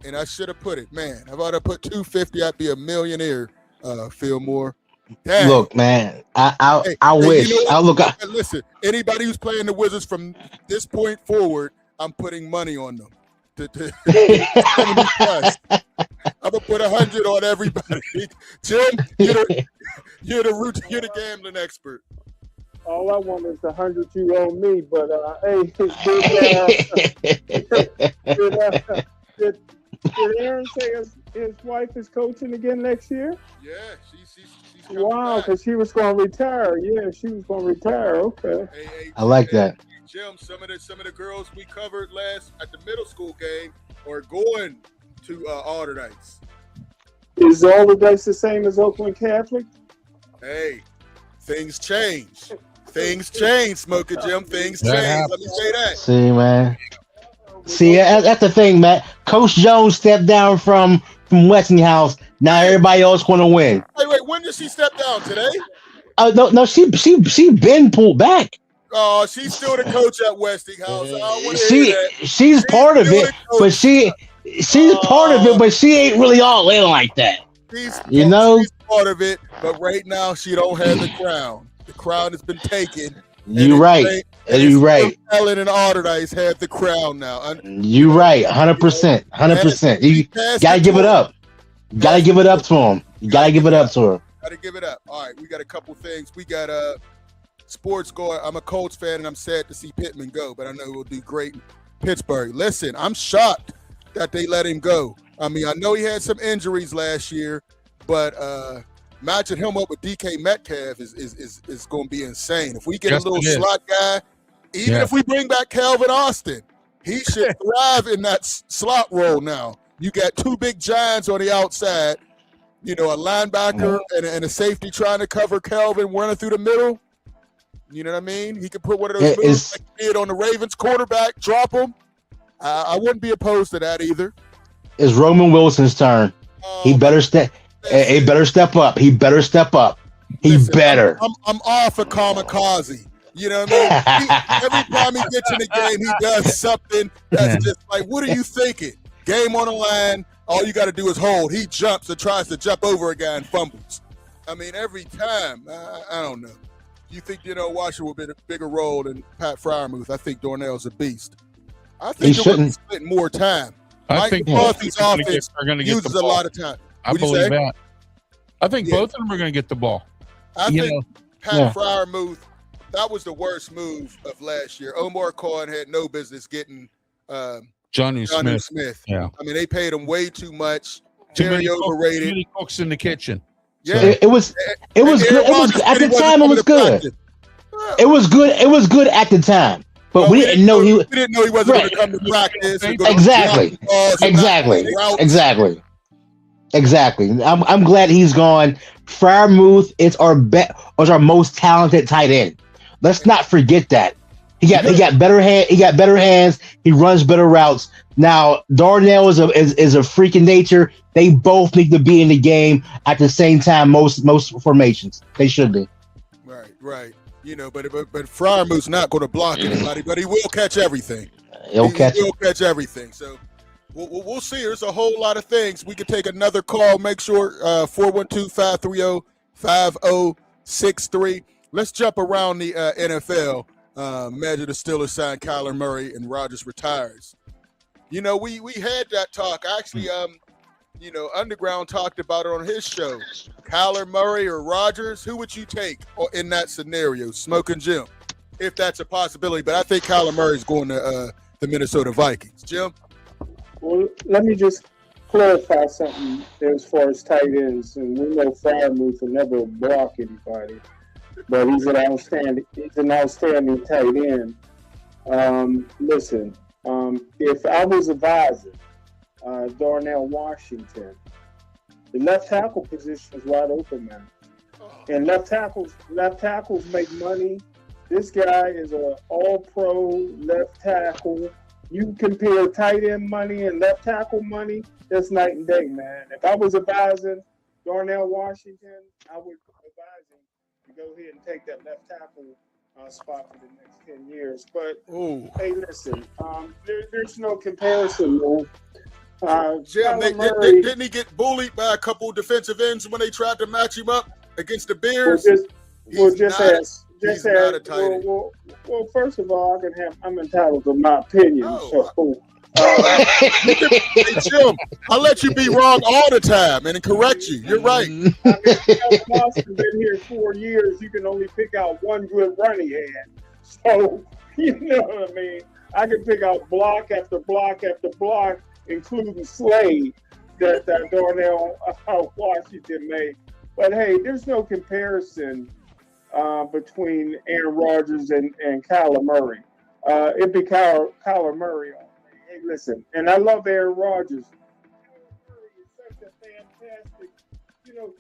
and I should have put it. Man, if I'd have put 250, I'd be a millionaire. Fillmore. Dang. Look, man, I Hey, wish. you know what? I Listen, anybody who's playing the Wizards from this point forward, I'm putting money on them. To 70 plus. I'm gonna put 100 on everybody. Jim, you're the gambling expert. All I want is the 100 you owe me. But hey, did Aaron say his wife is coaching again next year? Yeah, she's coming wow, because she was going to retire. Yeah, she was going to retire. Okay. Hey, I like that. Jim, some of the girls we covered last at the middle school game are going to Alderdice. Is Alderdice the same as Oakland Catholic? Hey, things change. Things change, Smoker Jim. Things change. Let me say that. See, man. See, that's the thing, man. Coach Jones stepped down from Westinghouse. Now everybody else going to win. Wait. When did she step down? Today? No. She been pulled back. Oh, she's still the coach at Westinghouse. She's part of it, but she's part of it, but she ain't really all in like that. She's part of it, but right now she don't have the crown. The crown has been taken. You're right. You're right. Ellen and Alderdice have the crown now. You're right. 100%. 100%. You gotta give it up. You gotta give it up to him. You gotta give it up to her. Gotta give it up. All right, we got a couple things. We got sports going. I'm a Colts fan, and I'm sad to see Pittman go, but I know he'll do great in Pittsburgh. Listen, I'm shocked that they let him go. I mean, I know he had some injuries last year, but matching him up with DK Metcalf is going to be insane. If we get a little slot guy, even if we bring back Calvin Austin, he should thrive in that slot role now. You got two big giants on the outside, a linebacker and a safety trying to cover Calvin running through the middle. You know what I mean? He could put one of those moves like he did on the Ravens quarterback, drop him. I wouldn't be opposed to that either. It's Roman Wilson's turn. He better step. He better step up. He better step up. Better. I'm off of kamikaze. You know what I mean? Every time he gets in the game, he does something that's just like, what are you thinking? Game on the line. All you got to do is hold. He jumps and tries to jump over a guy and fumbles. I mean, every time. I don't know. You think Washington would be a bigger role than Pat Freiermuth? I think Darnell's a beast. I think he shouldn't split more time. I think McCarthy's offense uses a lot of time. I believe that. I think both of them are going to get the ball. I think Pat Freiermuth, that was the worst move of last year. Omar Cohen had no business getting Johnny Smith. Yeah. I mean, they paid him way too much. Very overrated. Too many cooks in the kitchen. Yeah, it was good. It was at the time. It was good. It was good. It was good at the time, but we didn't know he wasn't going to come to practice. Exactly. I'm glad he's gone. Freiermuth is our most talented tight end. Let's not forget that. He got better hands. He runs better routes. Now Darnell is a freak in nature. They both need to be in the game at the same time. Most formations they should be. Right. But Freiermuth's not going to block anybody, but he will catch everything. He'll catch everything. So we'll see. There's a whole lot of things. We could take another call. Make sure 412-530-5063. Let's jump around the NFL. Imagine the Steelers sign Kyler Murray and Rodgers retires. We had that talk. Actually, Underground talked about it on his show. Kyler Murray or Rodgers, who would you take in that scenario? Smoking Jim, if that's a possibility. But I think Kyler Murray's going to the Minnesota Vikings. Jim? Well, let me just clarify something as far as tight ends. And we know Freiermuth will never block anybody. But he's an outstanding tight end. Listen, if I was advising Darnell Washington, the left tackle position is wide open now. And left tackles make money. This guy is an all-pro left tackle. You compare tight end money and left tackle money, that's night and day, man. If I was advising Darnell Washington, I would advise him to go ahead and take that left tackle spot for the next 10 years. But, hey, listen, there's no comparison, man. Jim, didn't he get bullied by a couple defensive ends when they tried to match him up against the Bears? Well, first of all, I'm entitled to my opinion. Hey, Jim, I'll let you be wrong all the time and correct you. You're right. I mean, Boston been here 4 years. You can only pick out one good run he had. So, you know what I mean? I can pick out block after block after block, including Slade, that Darnell Washington made. But, hey, there's no comparison between Aaron Rodgers and Kyler Murray. It'd be Kyler Murray. Hey, listen, and I love Aaron Rodgers. Kyler Murray is such a fantastic,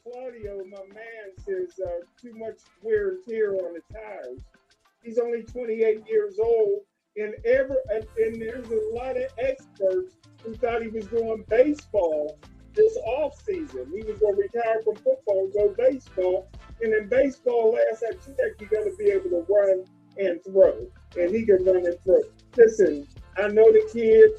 Claudio, my man, says too much wear and tear on the tires. He's only 28 years old, and there's a lot of experts who thought he was doing baseball this offseason. He was going to retire from football and go baseball. And in baseball, last I checked, you got to be able to run and throw. And he can run and throw. Listen, I know the kid.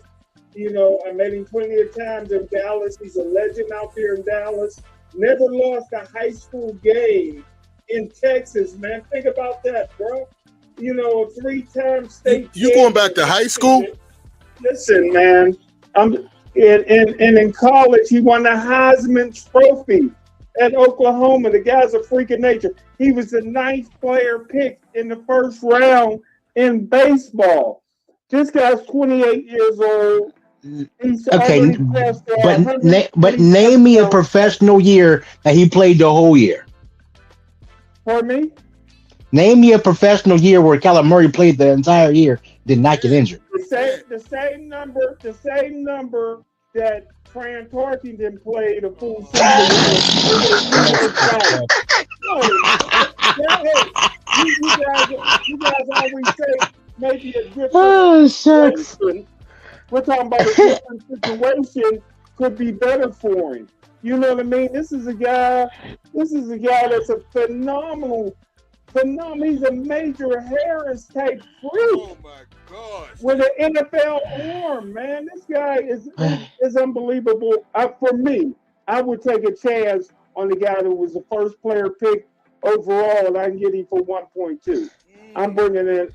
I met him plenty of times in Dallas. He's a legend out there in Dallas. Never lost a high school game in Texas, man. Think about that, bro. A 3-time state. You going back to high school? Listen, man. And in college, he won the Heisman Trophy at Oklahoma. The guy's a freak of nature. He was the 9th player picked in the first round in baseball. This guy's 28 years old. He's okay, but name me a professional year that he played the whole year. Pardon me? Name me a professional year where Kyler Murray played the entire year, did not get injured. The same number that Fran Tarkington played a full season. You guys always say maybe a different situation. We're talking about a different situation could be better for him. You know what I mean? This is a guy that's a phenomenal. He's a Major Harris type freak. Oh my gosh! With an NFL arm, man. This guy is unbelievable. For me, I would take a chance on the guy that was the first player picked overall, and I can get him for 1.2. I'm bringing in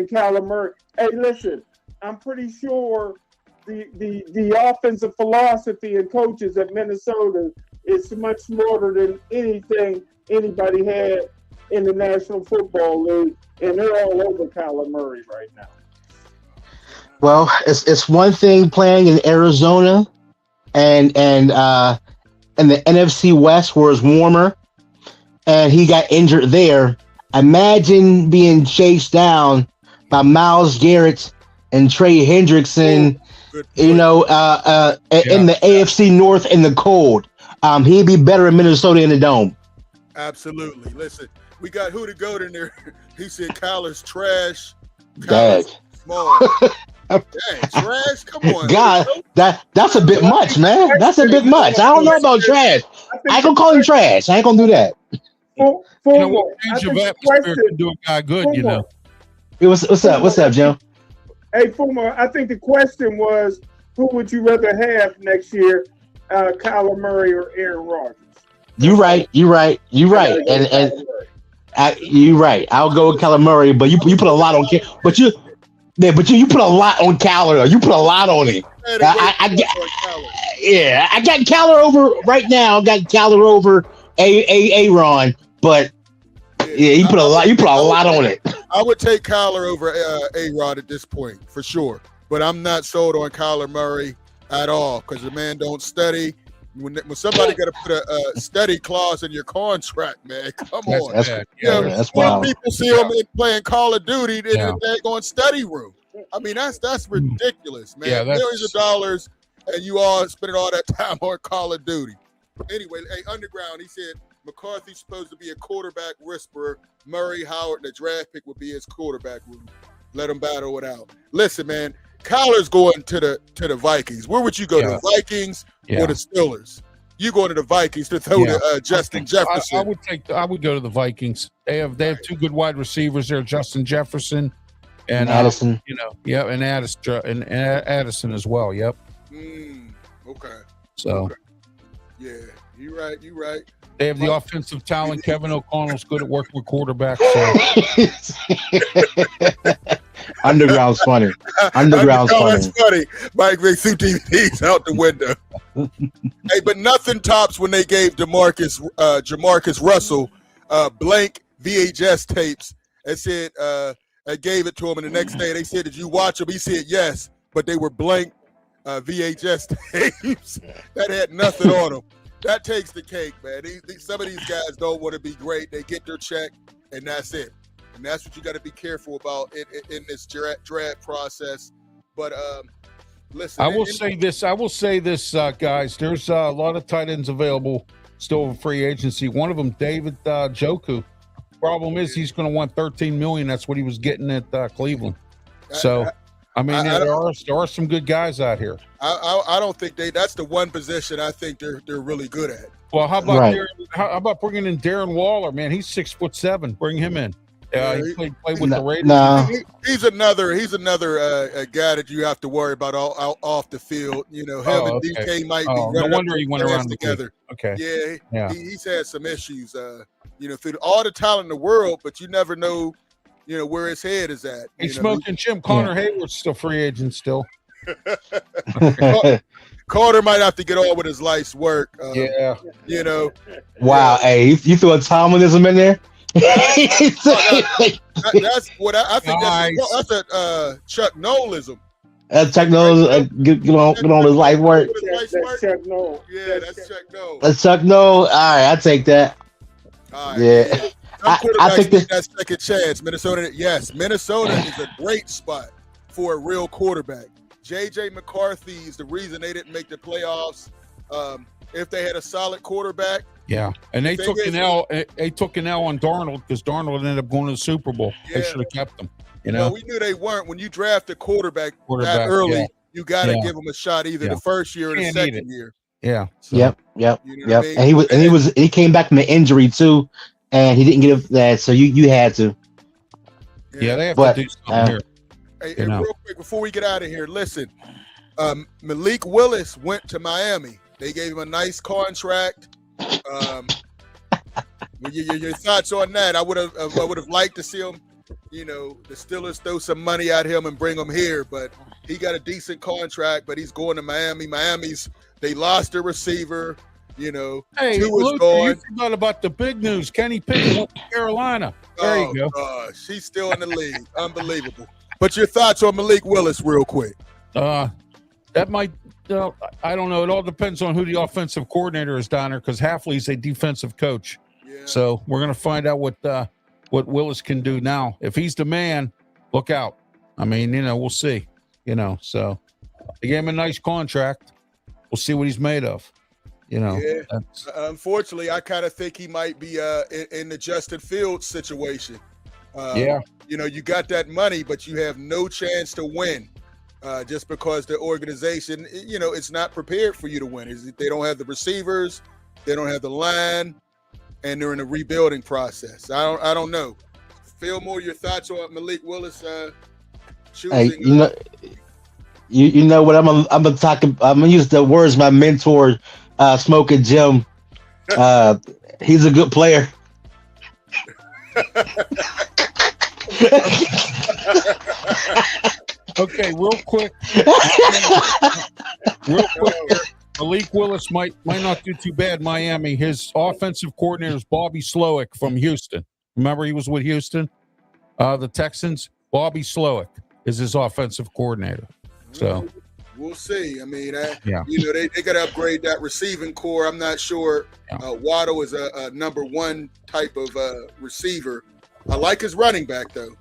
Kyler Murray. Hey, listen, I'm pretty sure the offensive philosophy and coaches at Minnesota is much smarter than anything anybody had in the National Football League, and they're all over Kyler Murray right now. Well, it's one thing playing in Arizona and in the NFC West where it's warmer, and he got injured there. Imagine being chased down by Myles Garrett and Trey Hendrickson, in the AFC North in the cold. He'd be better in Minnesota in the dome. Absolutely. Listen, we got who to go in there. He said Kyler's trash. Kyler's small. Dang, trash? Come on. God, that's a bit much, man. That's a bit much. I don't know about trash. I ain't gonna call him trash. I ain't gonna do that. Change of atmosphere can do a guy good, What's up, Joe? Hey, Fuma, I think the question was, who would you rather have next year, Kyler Murray or Aaron Rodgers? You're right. And you're right. I'll go with Kyler Murray, but you put a lot on but you put a lot on Kyler. You put a lot on him. I got Kyler over right now. I got Kyler over Aaron, but you put a lot on it. I would take Kyler over A-Rod at this point for sure, but I'm not sold on Kyler Murray at all because the man don't study. When somebody got to put a study clause in your contract, man, come on. That's wild. When people see him playing Call of Duty in the daggone study room. I mean, that's ridiculous, man. Yeah, Millions of dollars, and you all spending all that time on Call of Duty. Anyway, hey, Underground, he said McCarthy's supposed to be a quarterback whisperer. Murray Howard, the draft pick, would be his quarterback room. Let him battle it out. Listen, man, Kyler's going to the Vikings. Where would you go? The Vikings or the Steelers? You going to the Vikings to throw to Justin Jefferson? I would go to the Vikings. They have two good wide receivers there, Justin Jefferson and Addison. and Addison as well. Yep. Okay. So, Yeah, you're right. You're right. they have the offensive talent. Kevin O'Connell's good at working with quarterbacks. So. Underground's funny. Underground, that's funny. Mike, they threw DVDs out the window. Hey, but nothing tops when they gave Jamarcus Russell blank VHS tapes and said, I gave it to him, and the next day they said, did you watch them? He said, yes, but they were blank VHS tapes that had nothing on them. That takes the cake, man. Some of these guys don't want to be great. They get their check, and that's it. And that's what you got to be careful about in this draft process. But listen, I will say this, guys. There's a lot of tight ends available still in free agency. One of them, David Njoku. Problem is, he's going to want $13 million. That's what he was getting at Cleveland. So, there are some good guys out here. I don't think that's the one position I think they're really good at. Well, how about how about bringing in Darren Waller? Man, he's 6'7". Bring him in. He played with the Raiders. No. He's another guy that you have to worry about off the field. You know, him and DK might be running no wonder he went around together. Okay. Yeah. He's had some issues. Through all the talent in the world, but you never know, where his head is at. He's smoking Jim. Connor Hayward's still free agent still. Carter might have to get on with his life's work. Wow. Hey, you threw a Tomlinism in there? That's what I think. That's a Chuck Nolism. That's Chuck Noll. Get on his life work. That's Chuck Noll. Yeah, that's Chuck Noll. That's Chuck Noll. All right, I take that. All right, yeah. I think that second chance. Minnesota is a great spot for a real quarterback. J.J. McCarthy is the reason they didn't make the playoffs. If they had a solid quarterback. Yeah, and they took an L. They took an L on Darnold because Darnold ended up going to the Super Bowl. Yeah. They should have kept him. Well, we knew they weren't. When you draft a quarterback that early, you got to give him a shot either the first year or the second year. Yeah. So, yep. I mean? And he came back from an injury too, and he didn't get that. So you had to. Yeah, they have to do something here. Hey, real quick before we get out of here, listen. Malik Willis went to Miami. They gave him a nice contract. Your thoughts on that? I would have liked to see him. The Steelers throw some money at him and bring him here, but he got a decent contract. But he's going to Miami. They lost their receiver. Hey, Luther, you forgot about the big news. Kenny Pittman went to Carolina. There you go. Gosh, he's still in the league. Unbelievable. But your thoughts on Malik Willis, real quick? That might. I don't know. It all depends on who the offensive coordinator is down there because Hafley's a defensive coach. Yeah. So we're going to find out what Willis can do now. If he's the man, look out. I mean, we'll see. So they gave him a nice contract. We'll see what he's made of. Unfortunately, I kind of think he might be in the Justin Fields situation. You got that money, but you have no chance to win. Just because the organization, it's not prepared for you to win. They don't have the receivers, they don't have the line, and they're in a rebuilding process. I don't know. Fillmore, your thoughts on Malik Willis choosing? Hey, you know what? I'm gonna use the words my mentor, Smoking Jim. He's a good player. Okay, real quick. Malik Willis might not do too bad in Miami. His offensive coordinator is Bobby Slowick from Houston. Remember he was with Houston? The Texans? Bobby Slowick is his offensive coordinator. So we'll see. I mean, they got to upgrade that receiving core. I'm not sure. Waddle is a number one type of receiver. I like his running back, though.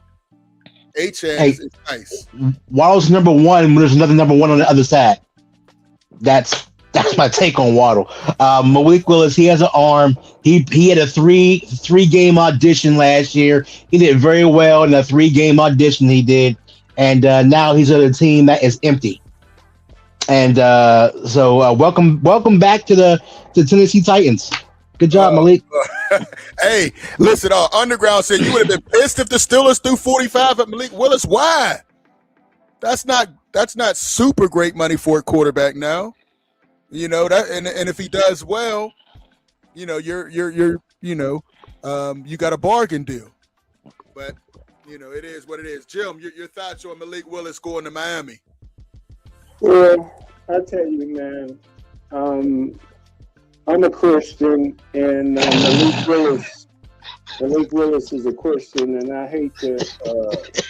is nice. Waddle's number one when there's another number one on the other side. That's my take on Waddle. Malik Willis, he has an arm. He had a three game audition last year. He did very well in a 3-game audition he did. And now he's on a team that is empty. And so welcome back to the Tennessee Titans. Good job, Malik. Hey, listen, Underground said you would have been pissed if the Steelers threw 45 at Malik Willis. Why? That's not super great money for a quarterback now. You know that, and if he does well, you know you're you got a bargain deal. But you know it is what it is. Jim, your thoughts on Malik Willis going to Miami? Well, I tell you, man, I'm a Christian, and Malik Willis is a Christian, and I hate to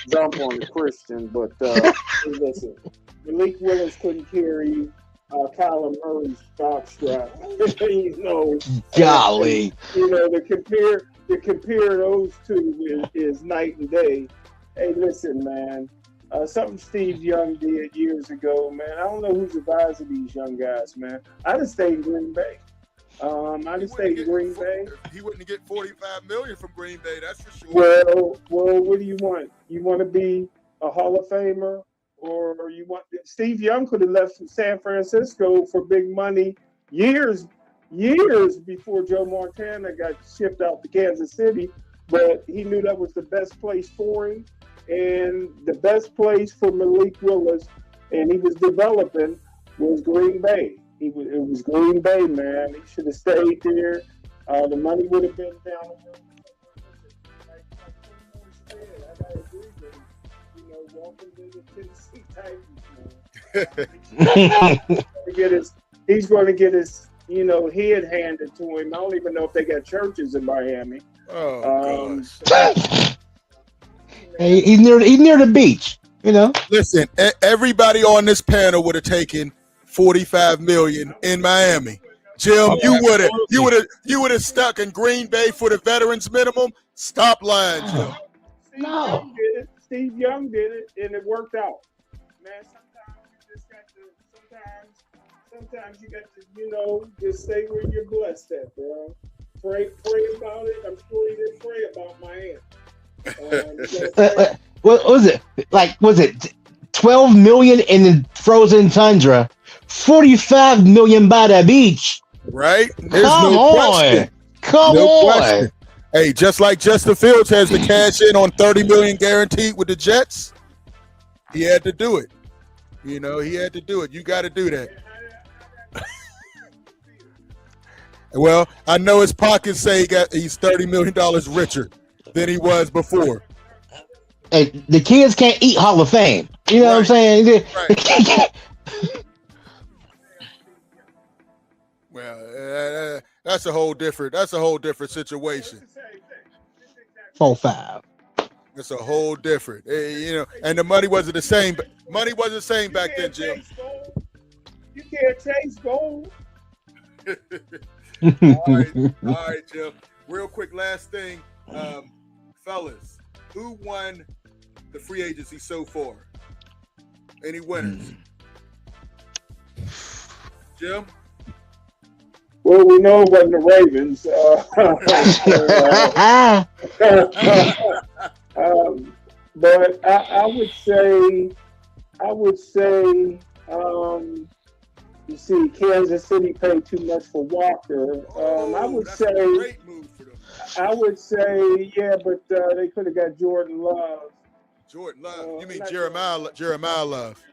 dump on a Christian, but listen, Malik Willis couldn't carry Kyler Murray's stock strap. You know, golly, you know, to compare those two is night and day. Hey, listen, man. Something Steve Young did years ago, man. I don't know who's advising these young guys, man. I just stayed in Green Bay. He wouldn't get $45 million from Green Bay, that's for sure. Well, what do you want? You want to be a Hall of Famer, or you want? Steve Young could have left San Francisco for big money years before Joe Montana got shipped out to Kansas City, but he knew that was the best place for him. And the best place for Malik Willis, and he was developing, was Green Bay. It was Green Bay, man. He should have stayed there. The money would have been down the road. I gotta agree with him. You know, welcome to the Tennessee Titans, man. He's going to get his, you know, head handed to him. I don't even know if they got churches in Miami. Oh, gosh. Hey, he's near the beach, you know. Listen, everybody on this panel would have taken $45 million in Miami. Jim, you would have stuck in Green Bay for the veterans minimum. Stop lying, Jim. No. Steve Young did it, and it worked out. Man, sometimes you got to, you know, just stay where you're blessed at, bro. Pray about it. I'm sure he didn't pray about my aunt. What was it? Like, was it 12 million in the frozen tundra, 45 million by the beach? Right? There's Come on. Question. Hey, just like Justin Fields has the cash in on $30 million guaranteed with the Jets, he had to do it. You know, he had to do it. You got to do that. Well, I know his pockets say he's $30 million richer than he was before. Hey, the kids can't eat Hall of Fame. You know what I'm saying? Right. Well, that's a whole different situation. 4-5. It's a whole different, you know. And the money wasn't the same. Money wasn't the same back then, Jim. You can't chase gold. All right, Jim. Real quick, last thing. Fellas, who won the free agency so far? Any winners? Jim? Well, we know it wasn't the Ravens. But I would say, you see, Kansas City paid too much for Walker. I would say, a great move for them. Yeah, but they could have got Jordan Love. Jordan Love? You mean Jeremiah Love?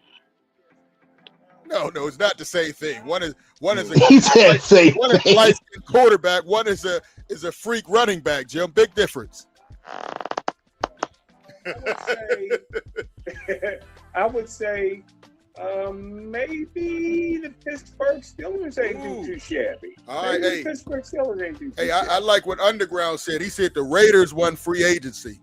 No, it's not the same thing. One is a light-skinned quarterback. One is a freak running back. Jim, big difference. I would say maybe the Pittsburgh Steelers ain't too shabby. All right, the Pittsburgh Steelers ain't too shabby. I like what Underground said. He said the Raiders won free agency.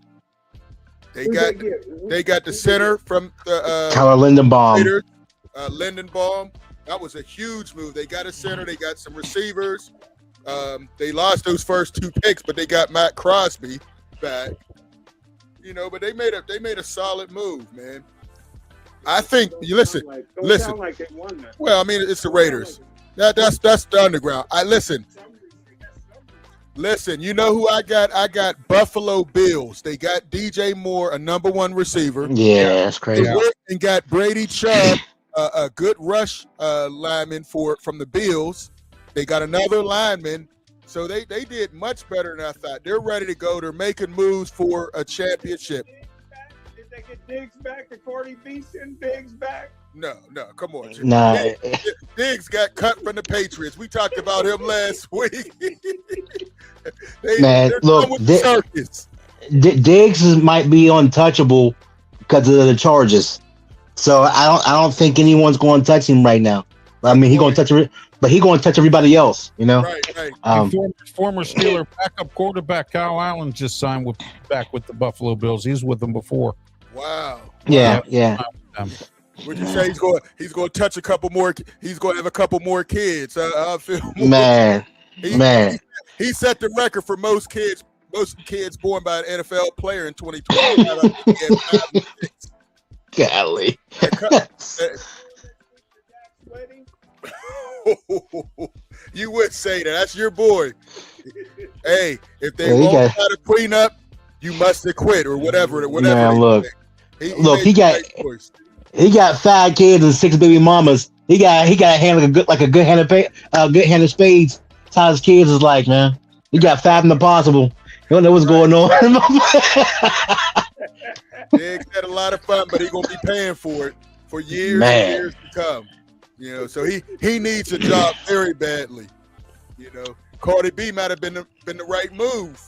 They got the center from the Tyler Lindenbaum. Raiders, Lindenbaum. That was a huge move. They got a center. They got some receivers. They lost those first two picks, but they got Matt Crosby back. You know, but they made a solid move, man. I think listen. Sound like they won that. Well, I mean, it's the Raiders. That's the Underground. Listen, you know who I got? I got Buffalo Bills. They got DJ Moore, a number one receiver. Yeah, that's crazy. And got Brady Chubb, a good rush lineman from the Bills. They got another lineman. So they did much better than I thought. They're ready to go. They're making moves for a championship. Did they get Diggs back? The Cardi B send Diggs back? No, come on, Jim. Nah, Diggs got cut from the Patriots. We talked about him last week. Man, look, circus. Diggs might be untouchable because of the charges. So I don't think anyone's going to touch him right now. I mean, he's going to touch it, but he's going to touch everybody else. You know. Right. Former Steeler backup quarterback Kyle Allen just signed back with the Buffalo Bills. He was with them before. Wow. Yeah. Would you say he's going to touch a couple more? He's going to have a couple more kids. I feel man. He set the record for most kids born by an NFL player in 2020. Golly. You would say that. That's your boy. Hey, if they won't try to clean up, you must have quit or whatever. Man, look, he got 5 kids and 6 baby mamas. He got a hand like a good hand of spades. That's how his kids is like, man. He got 5 in the possible. You don't know what's going on. Diggs had a lot of fun, but he's gonna be paying for it for years and years to come. You know, so he needs a job very badly. You know, Cardi B might have been the right move.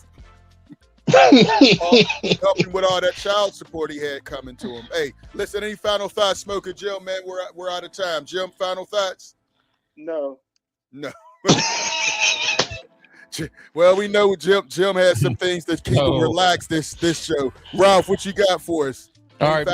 Helping with all that child support he had coming to him. Hey, listen, any final thoughts, Smoker Jim, man? We're out of time. Jim, final thoughts? No. Well, we know Jim has some things that keep him relaxed this show. Ralph, what you got for us? All right,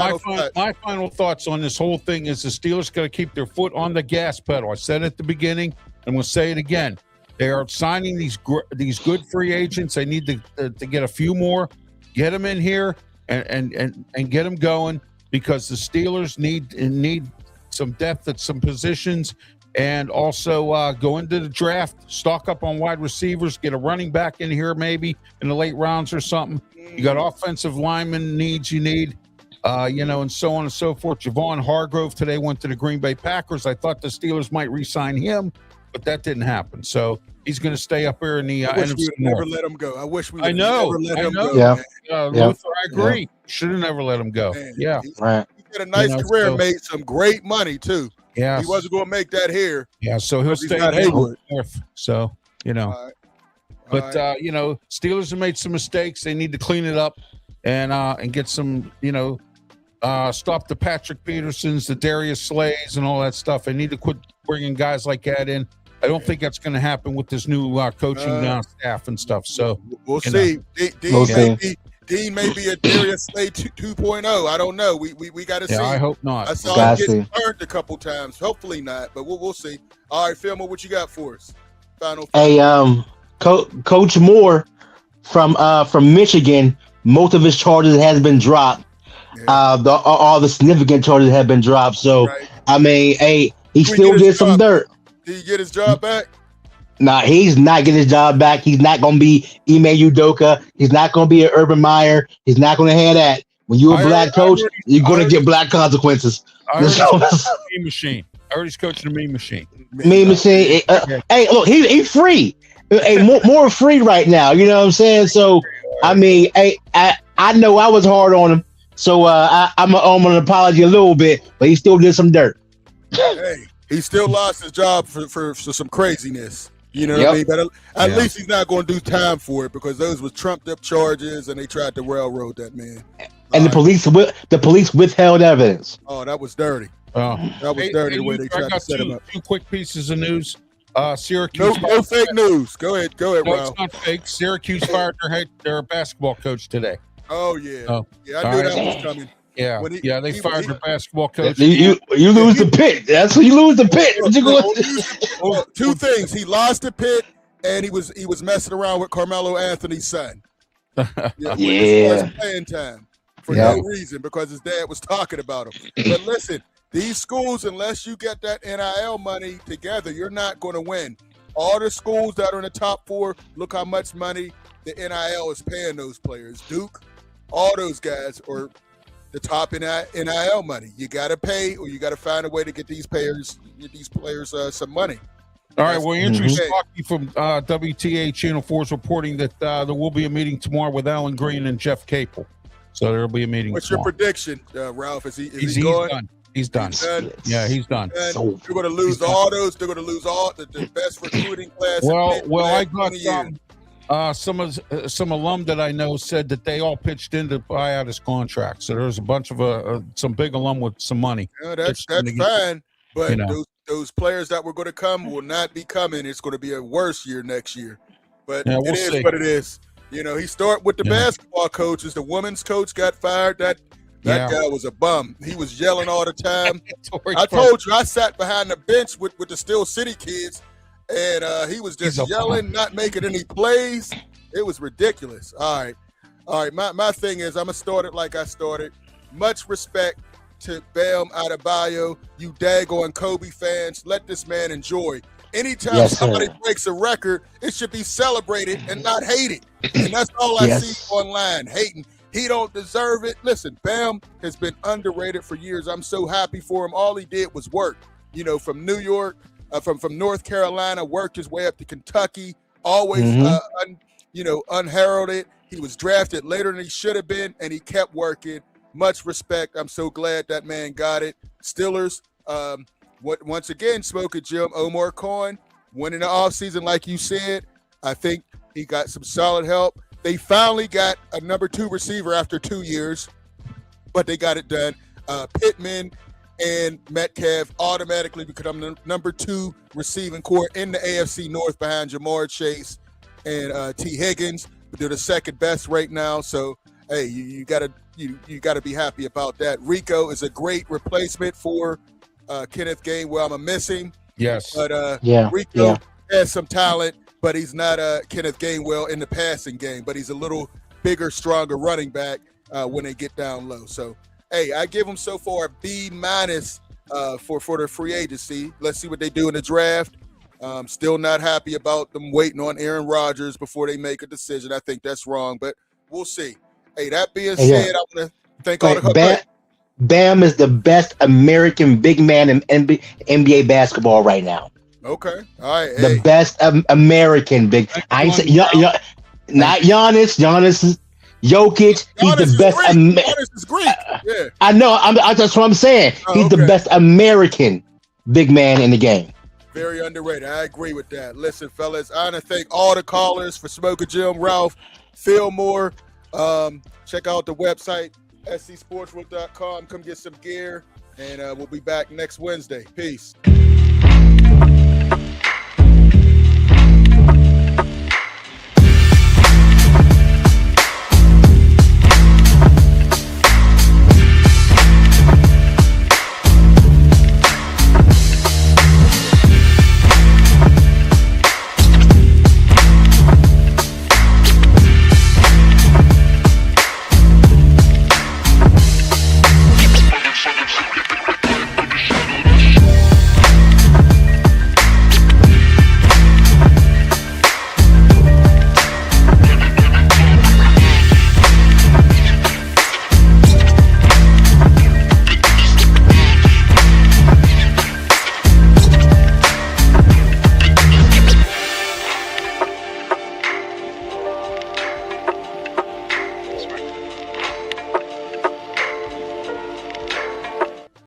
my final thoughts on this whole thing is the Steelers got to keep their foot on the gas pedal. I said it at the beginning, and we'll say it again. They are signing these good free agents. They need to get a few more, get them in here, and get them going, because the Steelers need some depth at some positions, and also go into the draft, stock up on wide receivers, get a running back in here maybe in the late rounds or something. You got offensive lineman needs you need. And so on and so forth. Javon Hargrove today went to the Green Bay Packers. I thought the Steelers might re-sign him, but that didn't happen. So he's going to stay up here in the NFC North. Never let him go. I wish we would never let him go. Yeah. Luther, I agree. Yeah. Should have never let him go. Man, yeah. He had a nice career and made some great money, too. Yeah. He wasn't going to make that here. Yeah, so he'll stay in the North. So, Steelers have made some mistakes. They need to clean it up and get some, stop the Patrick Petersons, the Darius Slays, and all that stuff. They need to quit bringing guys like that in. I don't think that's going to happen with this new coaching staff and stuff. So we'll see. Dean may be a Darius Slay 2.0. I don't know. We got to see. I hope not. I saw him get burned a couple times. Hopefully not, but we'll see. All right, Philma, what you got for us? Final. Hey, Coach Moore from Michigan. Most of his charges has been dropped. Yeah. All the significant charges have been dropped. So I mean, hey, he still did some dirt. Did he get his job back? Nah, he's not getting his job back. He's not going to be Ime Udoka. He's not going to be an Urban Meyer. He's not going to have that. When you're a black coach, you're going to get black consequences. I heard he's machine. I heard he's coaching the meme machine. Meme machine. Hey, look, he's free. Hey, more free right now. You know what I'm saying? So, I mean, hey, I know I was hard on him. So I'm an apology a little bit, but he still did some dirt. Hey, he still lost his job for some craziness. You know what I mean? But at least he's not going to do time for it, because those were trumped up charges and they tried to railroad that man. And the police withheld evidence. Oh, that was dirty. Oh, that was dirty the way they tried to set him up. Two quick pieces of news. Syracuse. No fake news. Go ahead, no, Ralph. It's not fake. Syracuse fired their basketball coach today. Oh yeah. I knew that was coming. Yeah, they fired their basketball coach. You lose the Pitt. That's when you lose the Pitt. Two things: he lost the Pitt, and he was messing around with Carmelo Anthony's son. Playing time for no reason, because his dad was talking about him. But listen, these schools, unless you get that NIL money together, you're not going to win. All the schools that are in the top 4, look how much money the NIL is paying those players. Duke, all those guys are the top NIL money. You got to pay, or you got to find a way to get these players some money. All right. Well, Andrew Stockey from WTA Channel 4 is reporting that there will be a meeting tomorrow with Alan Green and Jeff Capel. So there'll be a meeting. What's tomorrow. your prediction, Ralph? Is he He's going? done. He's done. done? Yeah, he's done. And So- they're going to lose all those. They're going to lose all the best recruiting class. in Well, Pitt I last got 20 years. some alum that I know said that they all pitched in to buy out his contract. So there's a bunch of some big alum with some money. Yeah, that's pitched in to get- fine, but you know. those players that were going to come will not be coming. It's going to be a worse year next year. But Yeah, we'll it is see. what it is. You know, he started with the Yeah. basketball coaches. The women's coach got fired. That Yeah. guy was a bum. He was yelling all the time. Tory I Trump. told you, I sat behind the bench with the Steel City kids, and he was just He's a yelling, not making any plays. It was ridiculous. All right. My thing is, I'm gonna start it like I started. Much respect to Bam Adebayo, you daggone Kobe fans. Let this man enjoy. Anytime Yes, somebody sir. breaks a record, it should be celebrated and not hated. And that's all I Yes. see online, hating. He don't deserve it. Listen, Bam has been underrated for years. I'm so happy for him. All he did was work. You know, from New York, from North Carolina, worked his way up to Kentucky. Always, unheralded. He was drafted later than he should have been, and he kept working. Much respect. I'm so glad that man got it. Steelers. Once again, Smoking Jim, Omar Cohen, winning the offseason, like you said. I think he got some solid help. They finally got a number 2 receiver after 2 years, but they got it done. Pittman and Metcalf automatically become the number 2 receiving core in the AFC North behind Jamar Chase and T. Higgins. They're the second best right now. So, hey, you gotta be happy about that. Rico is a great replacement for Kenneth Gainwell. I'm gonna miss him. Yes. But Yeah. Rico Yeah. has some talent, but he's not Kenneth Gainwell in the passing game, but he's a little bigger, stronger running back when they get down low. So, hey, I give him so far a B- for the free agency. Let's see what they do in the draft. Still not happy about them waiting on Aaron Rodgers before they make a decision. I think that's wrong, but we'll see. Hey, that being Yeah. said, I want to thank all the Bam is the best American big man in NBA basketball right now. Okay. All right. The Hey, best American big. I ain't say, not Giannis. Giannis is Jokic. He's Giannis the is best. Greek. Giannis is Greek. Yeah. I know. That's what I'm saying. Oh, He's the okay. best American big man in the game. Very underrated. I agree with that. Listen, fellas, I want to thank all the callers for Smoking Jim, Ralph, Fillmore. Check out the website, scsportsworld.com. Come get some gear, and we'll be back next Wednesday. Peace.